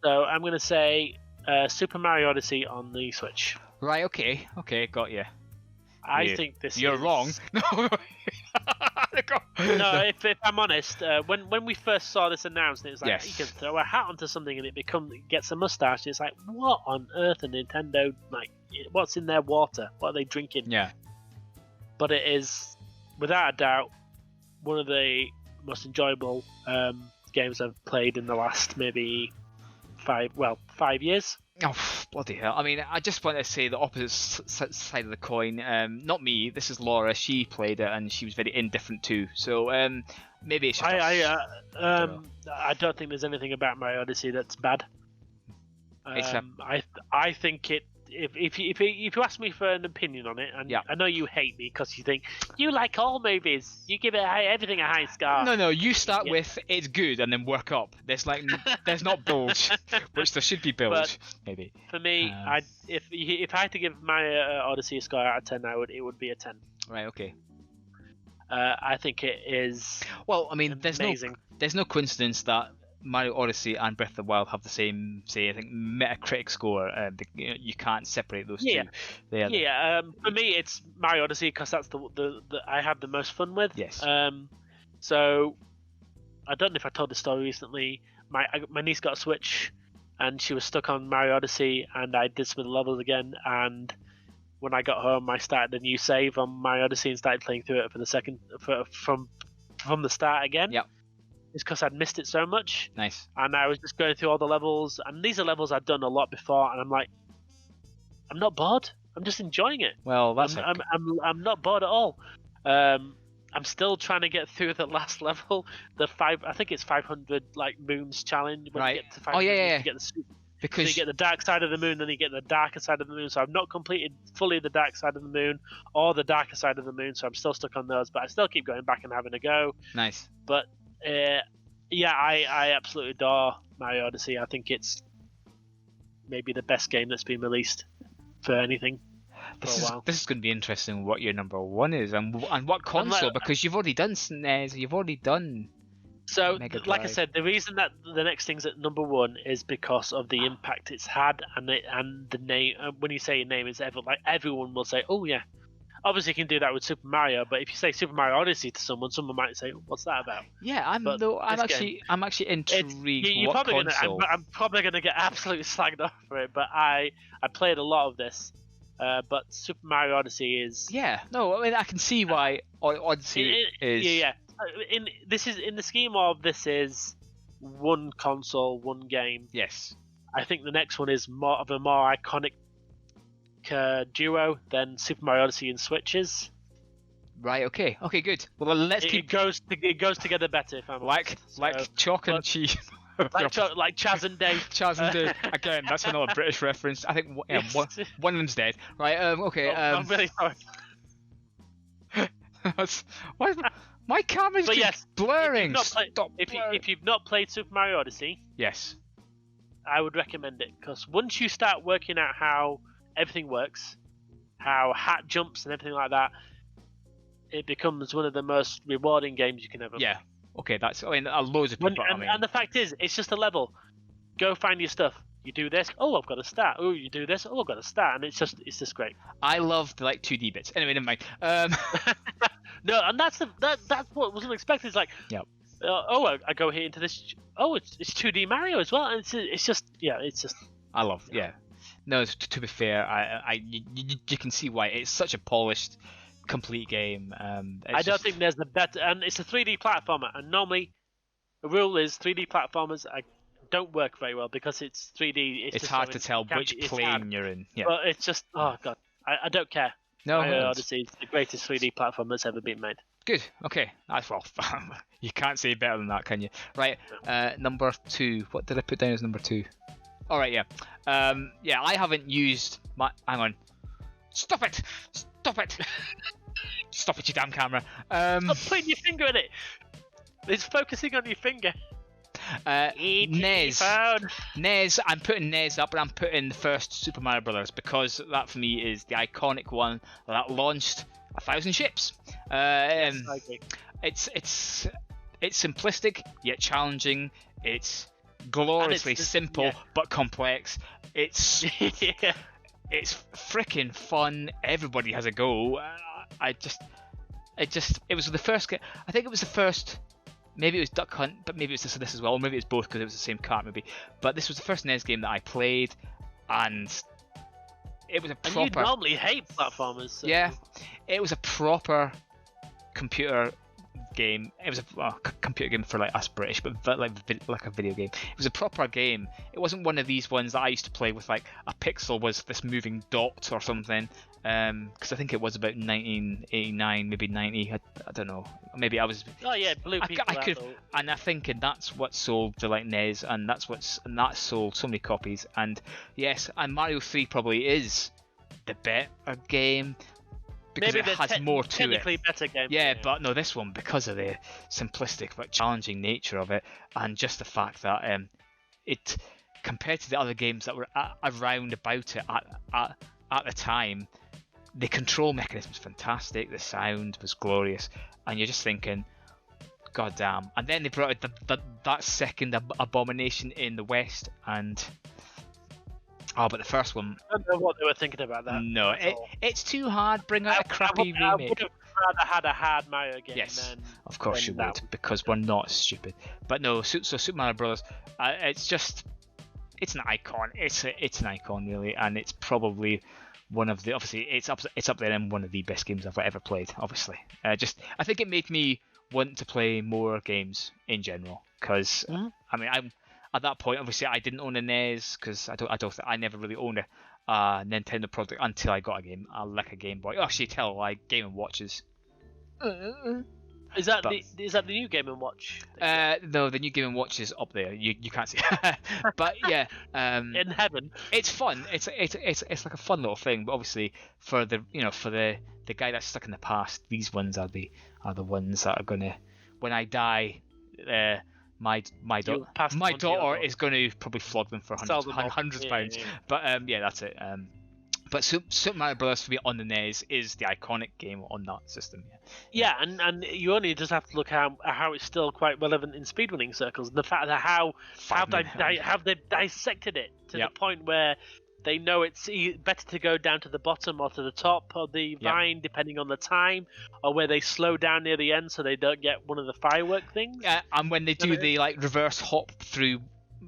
So I'm going to say Super Mario Odyssey on the Switch. Right, okay, got you. I think this You're wrong. No, if I'm honest, when we first saw this announced, it was like, you can throw a hat onto something and it gets a mustache. It's like, what on earth are Nintendo, like, what's in their water? What are they drinking? Yeah. But it is, without a doubt, one of the most enjoyable games I've played in the last maybe 5 years. Oh, bloody hell. I mean, I just want to say the opposite side of the coin. Not me. This is Laura. She played it and she was very indifferent too. So maybe it's just. I don't think there's anything about Mario Odyssey that's bad. I think it. If you ask me for an opinion on it, and I know you hate me because you think you like all movies, you give everything a high score. No, you start with it's good and then work up. There's not bilge, which there should be bilge, but maybe. For me, if I had to give my Odyssey a score out of 10, it would be a 10. Right. Okay. I think it is. Well, I mean, amazing. There's no coincidence that Mario Odyssey and Breath of the Wild have the same, say, I think, Metacritic score. You can't separate those two. For me, it's Mario Odyssey because that's the I have the most fun with. Yes. So I don't know if I told this story recently. My niece got a Switch, and she was stuck on Mario Odyssey, and I did some of the levels again. And when I got home, I started a new save on Mario Odyssey and started playing through it for the second from the start again. Yep. It's because I'd missed it so much. Nice. And I was just going through all the levels, and these are levels I'd done a lot before, and I'm like, I'm not bored. I'm just enjoying it. Well, that's I'm not bored at all. I'm still trying to get through the last level, I think it's 500 like moons challenge. When right. You get to 500, You get the because so you get the dark side of the moon, then you get the darker side of the moon. So I've not completed fully the dark side of the moon or the darker side of the moon, so I'm still stuck on those. But I still keep going back and having a go. Nice. But I absolutely adore Mario Odyssey. I think it's maybe the best game that's been released for anything for a while. This is going to be interesting. What your number one is and what console, because you've already done SNES, you've already done. So, Mega Drive. like I said, the reason that the next thing's at number one is because of the impact it's had, and the name. When you say your name, is everyone will say, "Oh yeah." Obviously, you can do that with Super Mario, but if you say Super Mario Odyssey to someone might say, "What's that about?" Yeah, I'm actually intrigued. What console? I'm probably gonna get absolutely slagged off for it, but I played a lot of this. But Super Mario Odyssey is. Yeah, no, I mean I can see why Odyssey is. Yeah. In the scheme of this is one console, one game. Yes. I think the next one is more iconic duo than Super Mario Odyssey and Switches. Right. Okay, good. Well, let's keep. It goes together better if I'm like chalk and cheese. like Chaz and Dave. Chaz and Dave. Again, that's another British reference. I think one of them's dead. Right. Okay. I'm really sorry. Why? My camera's blurring. If you've not played Super Mario Odyssey, yes, I would recommend it because once you start working out how everything works, how hat jumps and everything like that, it becomes one of the most rewarding games you can ever play. Yeah. Okay, loads of people. And the fact is, it's just a level. Go find your stuff. You do this. Oh, I've got a stat. Oh, you do this. Oh, I've got a stat, and it's just great. I love the 2D bits. Anyway, never mind. No, and that's what wasn't expected. It's like, I go here into this. Oh, it's 2D Mario as well, and it's just. I love. Yeah. No, to be fair, you can see why it's such a polished, complete game. I don't think there's a better, and it's a 3D platformer, and normally, the rule is 3D platformers don't work very well because it's 3D. It's hard to tell which plane you're in. Yeah. But it's just, oh god, I don't care. No, Mario Odyssey is the greatest 3D platform that's ever been made. Good. Okay. That's you can't say better than that, can you? Right. Number 2. What did I put down as number 2? All right. Yeah. I haven't used my. Hang on. Stop it! Stop it! Stop it, you damn camera. Stop putting your finger in it. It's focusing on your finger. NES. I'm putting NES up, and I'm putting the first Super Mario Brothers because that for me is the iconic one that launched 1,000 ships. Yes, I agree. It's simplistic yet challenging. It's gloriously simple but complex. It's it's freaking fun. Everybody has a go. It was the first game. I think it was the first. Maybe it was Duck Hunt, but maybe it was this as well. Or maybe it's both because it was the same cart, maybe. But this was the first NES game that I played, and it was a proper. And you normally hate platformers. So. Yeah, it was a proper computer game. It was a computer game for like us British, but like a video game. It was a proper game. It wasn't one of these ones that I used to play with like a pixel was this moving dot or something. Because I think it was about 1989, maybe 90. I don't know. Maybe I was. Oh yeah, blue people. And I think that's what sold the like NES, and that sold so many copies. And yes, and Mario 3 probably is the better game because maybe it has more to it. Technically better game. Yeah, but no, this one, because of the simplistic but challenging nature of it, and just the fact that it compared to the other games that were around about it at the time. The control mechanism was fantastic. The sound was glorious, and you're just thinking, "God damn!" And then they brought out that second abomination in the West, and but the first one. I don't know what they were thinking about that. No, it's too hard. Bring out a crappy remake. I would have rather had a hard Mario game. Yes, of course you would, because we're not stupid. But no, so Super Mario Bros. It's an icon. It's an icon really, and it's probably. One of the it's up there in one of the best games I've ever played. Obviously, I think it made me want to play more games in general. Because I mean, I'm at that point. Obviously, I didn't own a NES because I never really owned a Nintendo product until I got a game, like a Game Boy. Actually, Game & Watches. Is that the new Game & Watch? No, the new Game & Watch is up there. You can't see, but yeah, in heaven. It's fun. It's like a fun little thing. But obviously, for the guy that's stuck in the past, these ones are the ones that are gonna, when I die, my daughter is going to probably flog them for hundreds of pounds. Yeah. But yeah, that's it. But Super Mario Bros. For me on the NES is the iconic game on that system. Yeah, and you only just have to look how it's still quite relevant in speedrunning circles. The fact that how they've dissected it to the point where they know it's better to go down to the bottom or to the top of the vine, depending on the time, or where they slow down near the end so they don't get one of the firework things. Yeah, and when they do the like reverse hop through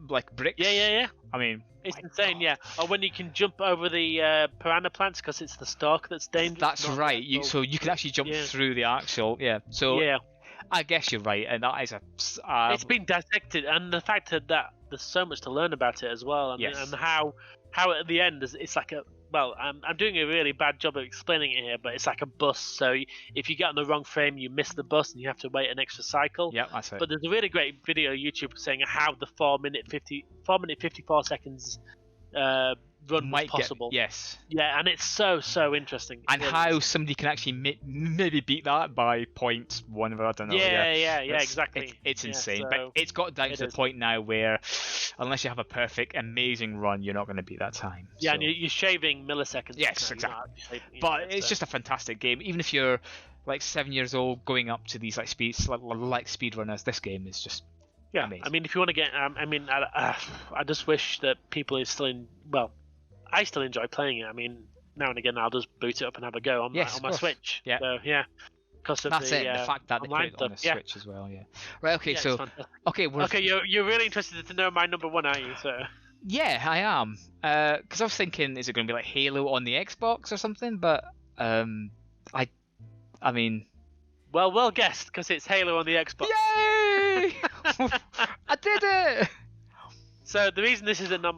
like bricks. Yeah. I mean, it's insane, yeah. Or when you can jump over the piranha plants because it's the stalk that's dangerous. That's right. So you can actually jump through the actual, So I guess you're right, and that is it's been dissected, and the fact that there's so much to learn about it as well, and how at the end it's like a. Well, I'm doing a really bad job of explaining it here, but it's like a bus. So if you get on the wrong frame, you miss the bus and you have to wait an extra cycle. Yeah, that's it. But there's a really great video on YouTube saying how the 4 minute 54 seconds run was possible. Yes. Yeah, and it's so interesting. And how somebody can actually maybe beat that by 0.1, I don't know. Yeah, exactly. It's insane, but it's got down to the point now where unless you have a perfect, amazing run, you're not going to beat that time. Yeah, and you're shaving milliseconds. Yes, exactly. But it's just a fantastic game. Even if you're like 7 years old, going up to these like speedrunners, this game is just amazing. I mean, if you want to get, I just wish that people are still in. Well, I still enjoy playing it. I mean, now and again, I'll just boot it up and have a go on my Switch. Yeah. So, yeah. That's it. The fact that they put it on the Switch as well. Yeah. Right. Okay. Okay. You're really interested to know my number one, are you? So. Yeah, I am. Because I was thinking, is it going to be like Halo on the Xbox or something? But I mean. Well guessed, because it's Halo on the Xbox. Yay! I did it. So the reason this is not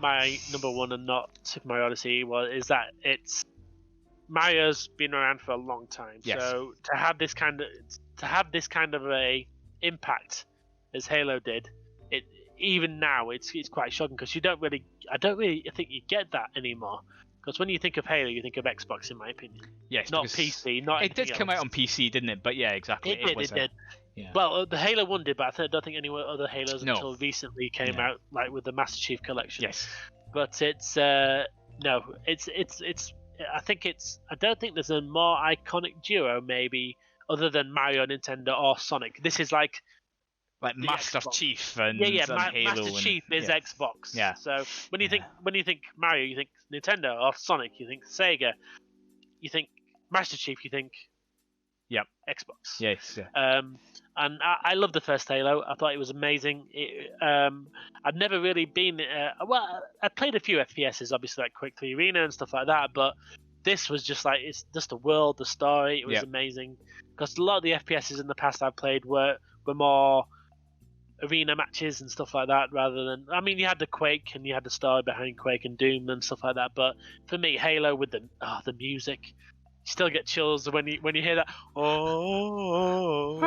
my number one and not Super Mario Odyssey is that Mario's been around for a long time. Yes. So to have this kind of a impact as Halo did, even now it's quite shocking because I don't really think you get that anymore. Because when you think of Halo, you think of Xbox, in my opinion. Yes. Not PC. It did come out on PC, didn't it? But yeah, exactly. It did. Yeah. Well, the Halo 1 did, but I don't think any other Halos until recently came out, like with the Master Chief Collection. Yes. But it's I don't think there's a more iconic duo maybe other than Mario, Nintendo, or Sonic. This is like Master Xbox. Chief and Halo Master Chief is yeah. Xbox. Yeah. So when you think Mario, you think Nintendo, or Sonic, you think Sega. You think Master Chief, you think Xbox. Yes. Yeah. And I love the first Halo. I thought it was amazing. I'd never really been. I played a few FPSs, obviously like Quake 3 Arena and stuff like that. But this was just like it's just the world, the story. It was amazing because a lot of the FPSs in the past I've played were more arena matches and stuff like that, rather than, I mean, you had the Quake and you had the story behind Quake and Doom and stuff like that, but for me, Halo with the music, you still get chills when you hear that. And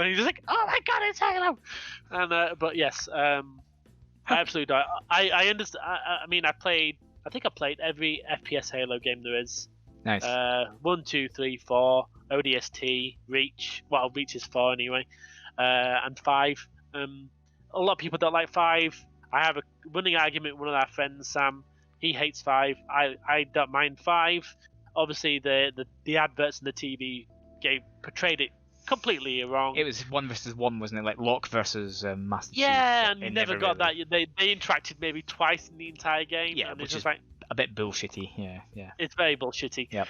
you're just like, oh my god, it's Halo. And but yes, I absolutely do. I understand. I mean, I think I played every FPS Halo game there is. Nice. 1, 2, 3, 4, ODST, Reach. Well, Reach is 4 anyway. And 5. A lot of people don't like 5. I have a running argument with one of our friends, Sam. He hates 5. I don't mind 5. Obviously, the adverts and the TV game portrayed it completely wrong. It was 1 versus 1, wasn't it? Like Locke versus Master Chief. Yeah, and you never got really... that. They interacted maybe twice in the entire game. Yeah, and which it's just is like a bit bullshitty. Yeah. It's very bullshitty. Yep.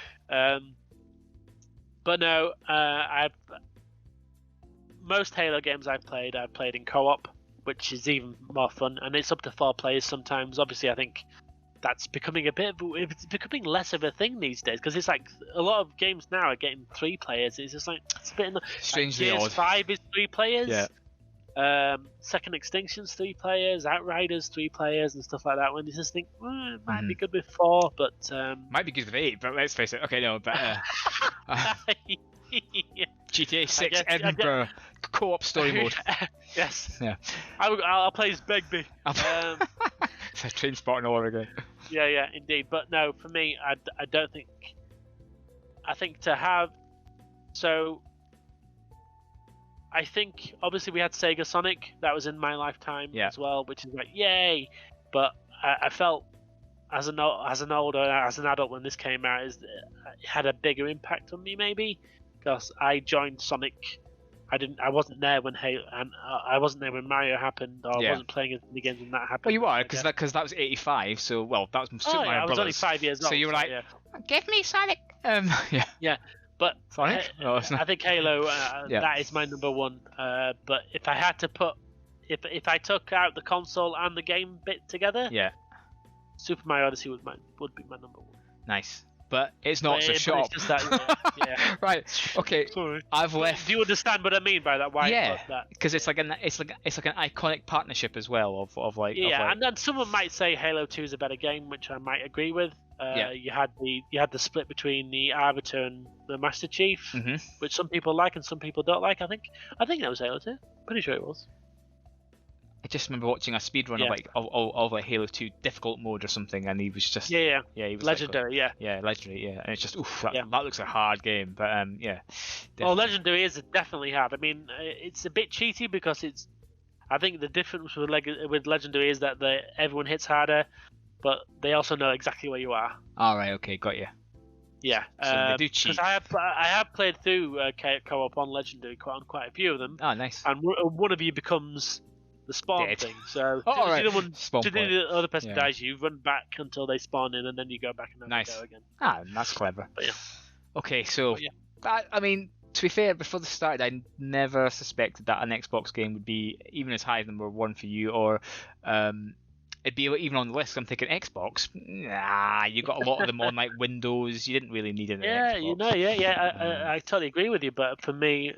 But no, most Halo games I've played in co-op, which is even more fun, and it's up to 4 players sometimes. Obviously, I think that's becoming it's becoming less of a thing these days, because it's like a lot of games now are getting 3 players. It's just like, it's a bit strangely Gears odd. 5 is 3 players. Yeah. Second Extinction's 3 players, Outriders 3 players, and stuff like that. When you just think, it might be good with 4, but might be good with 8. But let's face it. Okay, no, but GTA 6 Edinburgh co-op story mode. Yes. Yeah. I'll play as Begbie. It's a train spotting all over again. Yeah, indeed. But no, for me, I don't think. I think to have. So. I think obviously we had Sega Sonic. That was in my lifetime as well, which is like yay. But I felt as an adult when this came out, it had a bigger impact on me maybe, because I joined Sonic. I wasn't there when I wasn't there when Mario happened, or I wasn't playing as many games when that happened. Well, you are, because that was 85. So that was Super Mario I was Brothers. only 5 years old. So you were like, give me Sonic. Yeah. But Sonic? No, it's not. I think Halo, that is my number 1. But if I had to put, if I took out the console and the game bit together, Super Mario Odyssey would be my number 1. Nice, but it's not so short. It's just that, yeah. Right. Okay. Sorry. I've left. Do you understand what I mean by that? Why? Yeah. Because it's like an iconic partnership as well of like. Yeah, and then someone might say Halo 2 is a better game, which I might agree with. You had the split between the Arbiter and the Master Chief, which some people like and some people don't like. I think that was Halo 2. Pretty sure it was. I just remember watching a speedrun of like Halo 2 difficult mode or something, and he was just he was legendary, legendary, and it's just that looks like a hard game, but definitely. Well, legendary is definitely hard. I mean, it's a bit cheaty because I think the difference with legendary is that everyone hits harder, but they also know exactly where you are. All right, okay, got you. Yeah, so they do cheat. Because I have played through co-op on legendary on quite a few of them. Oh, nice. And one of you becomes the spawn thing. So the other person dies, you run back until they spawn in, and then you go back and then go again. That's clever. But yeah. Okay, so I mean, to be fair, before this started, I never suspected that an Xbox game would be even as high as number 1 for you, or it'd be even on the list. I'm thinking Xbox. Nah, you got a lot of them on like Windows. You didn't really need an Xbox. I totally agree with you. But for me,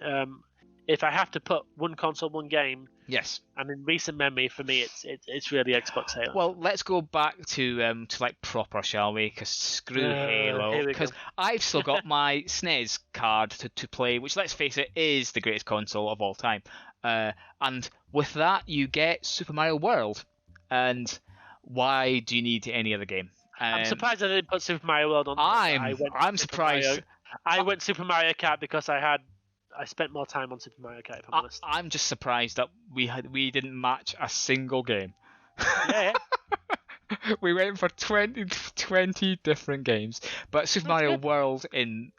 if I have to put one console, one game, yes, and in recent memory, for me, it's really Xbox Halo. Well, let's go back to like proper, shall we? Because screw Halo. Because I've still got my SNES card to play, which, let's face it, is the greatest console of all time. And with that, you get Super Mario World. And why do you need any other game? I'm surprised I didn't put Super Mario World on. I'm surprised. I went Super Mario Kart because I spent more time on Super Mario Kart, if I'm honest. I'm just surprised that we didn't match a single game. Yeah. We went for 20 different games. But Super Mario World, in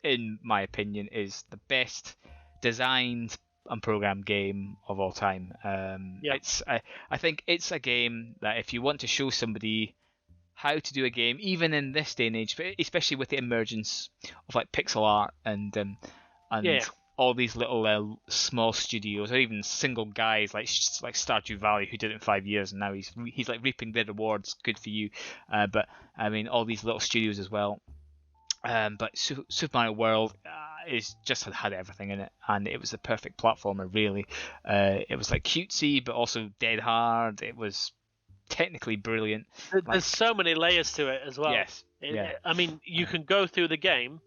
my opinion, is the best designed and programmed game of all time. I think it's a game that if you want to show somebody how to do a game, even in this day and age, especially with the emergence of like pixel art and all these little small studios, or even single guys like Stardew Valley, who did it in 5 years and now he's like reaping the rewards. Good for you. But I mean, all these little studios as well. But Super Mario World, is just had everything in it, and it was the perfect platformer. Really, it was like cutesy, but also dead hard. It was technically brilliant. There's so many layers to it as well. Yes. I mean, you can go through the game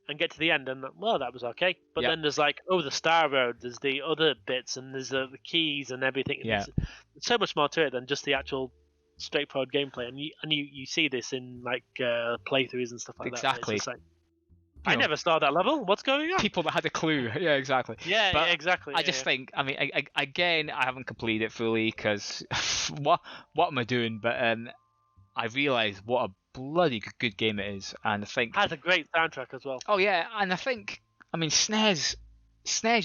and get to the end, and well, that was okay. But then there's like, the Star Road, there's the other bits, and there's the keys and everything. Yeah. There's so much more to it than just the actual straightforward gameplay. And you see this in like playthroughs and stuff like Exactly. that. I never saw that level. What's going on? People that had a clue. Yeah, exactly. Yeah, exactly. I just think, I mean, I haven't completed it fully because what am I doing? But I realise what a bloody good game it is, and I think has a great soundtrack as well. Oh yeah, and I think, I mean, SNES,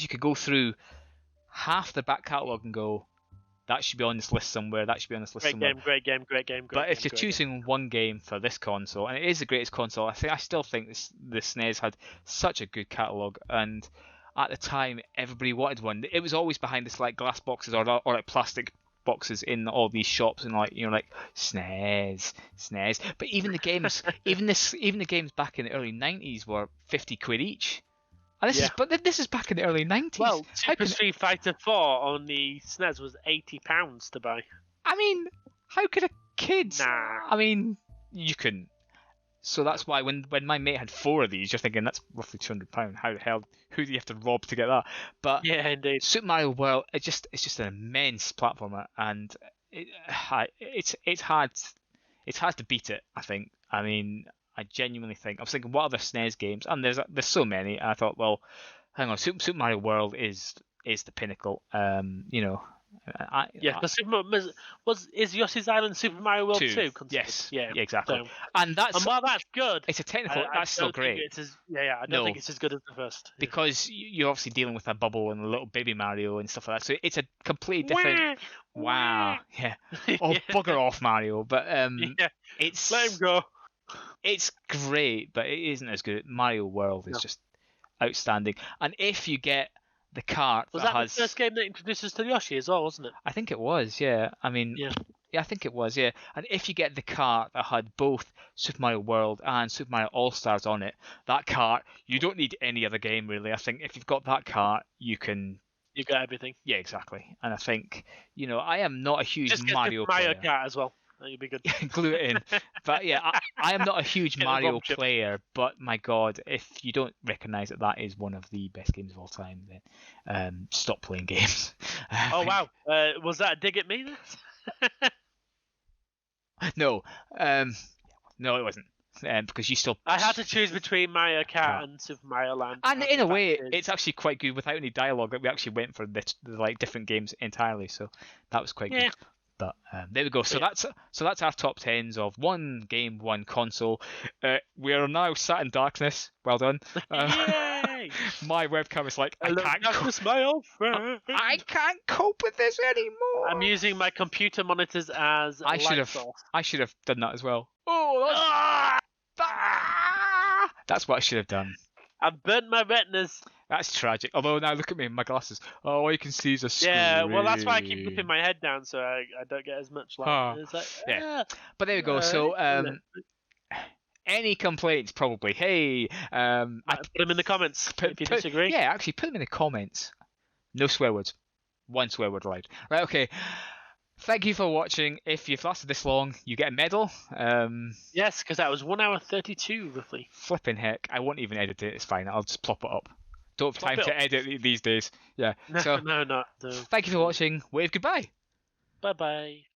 you could go through half the back catalogue and go, that should be on this list somewhere. That should be on this list somewhere. Great game. But if you're choosing one game for this console, and it is the greatest console, I still think the SNES had such a good catalogue, and at the time everybody wanted one. It was always behind this like glass boxes or like plastic boxes in all these shops, and like like SNES. But even the games, even the games back in the early 90s were 50 quid each. And this is back in the early 90s. Well, Super Street Fighter 4 on the SNES was £80 to buy. I mean, how could a kid? Nah. I mean, you couldn't. So that's why when my mate had 4 of these, you're thinking that's roughly £200. How the hell? Who do you have to rob to get that? But yeah, indeed. Super Mario World, it's just an immense platformer, and it's hard to beat it. I think. I mean, I genuinely think. I was thinking, what other SNES games? And there's so many. And I thought, well, hang on, Super Mario World is the pinnacle. Because is Yoshi's Island Super Mario World 2? Yes. Yeah, exactly. So, and while that's good, it's a technical. That's still great. I don't think it's as good as the first. Because you're obviously dealing with a bubble and a little baby Mario and stuff like that. So it's a completely different. Wow. Yeah. Oh, bugger off, Mario. But it's let him go. It's great, but it isn't as good. Mario World is just outstanding. And if you get the cart was that the first game that introduced us to Yoshi as well, wasn't it? I think it was, yeah. I mean, yeah, I think it was, yeah. And if you get the cart that had both Super Mario World and Super Mario All-Stars on it, that cart, you don't need any other game, really. I think if you've got that cart, you got everything. Yeah, exactly. And I think, I am not a huge Mario player. Mario Kart as well. That'd be good. Glue it in. But yeah, I am not a huge Mario player, but my God, if you don't recognise that is one of the best games of all time, then stop playing games. Oh wow, was that a dig at me? No, no, it wasn't. Because you still. I had to choose between Mario Kart and Super Mario Land. And in a way, it's actually quite good without any dialogue. We actually went for the like different games entirely, so that was quite good. But there we go. So that's our top 10s of one game, one console. We are now sat in darkness. Well done. My webcam is like, I can't cope with this anymore. I'm using my computer monitors as I should have done that as well. Oh, that's what I should have done. I've burnt my retinas. That's tragic. Although now look at me in my glasses. Oh, all you can see is a screen. Yeah, well that's why I keep flipping my head down so I don't get as much light. It's like, But there we go. So any complaints? Probably. Hey, put them in the comments if you disagree. Yeah, actually put them in the comments. No swear words. One swear word allowed. Right. Okay. Thank you for watching. If you've lasted this long, you get a medal. Yes, because that was 1 hour 32 roughly. Flipping heck! I won't even edit it. It's fine. I'll just plop it up. Don't have time to edit these days. Yeah. No, So no. thank you for watching. Wave goodbye. Bye bye.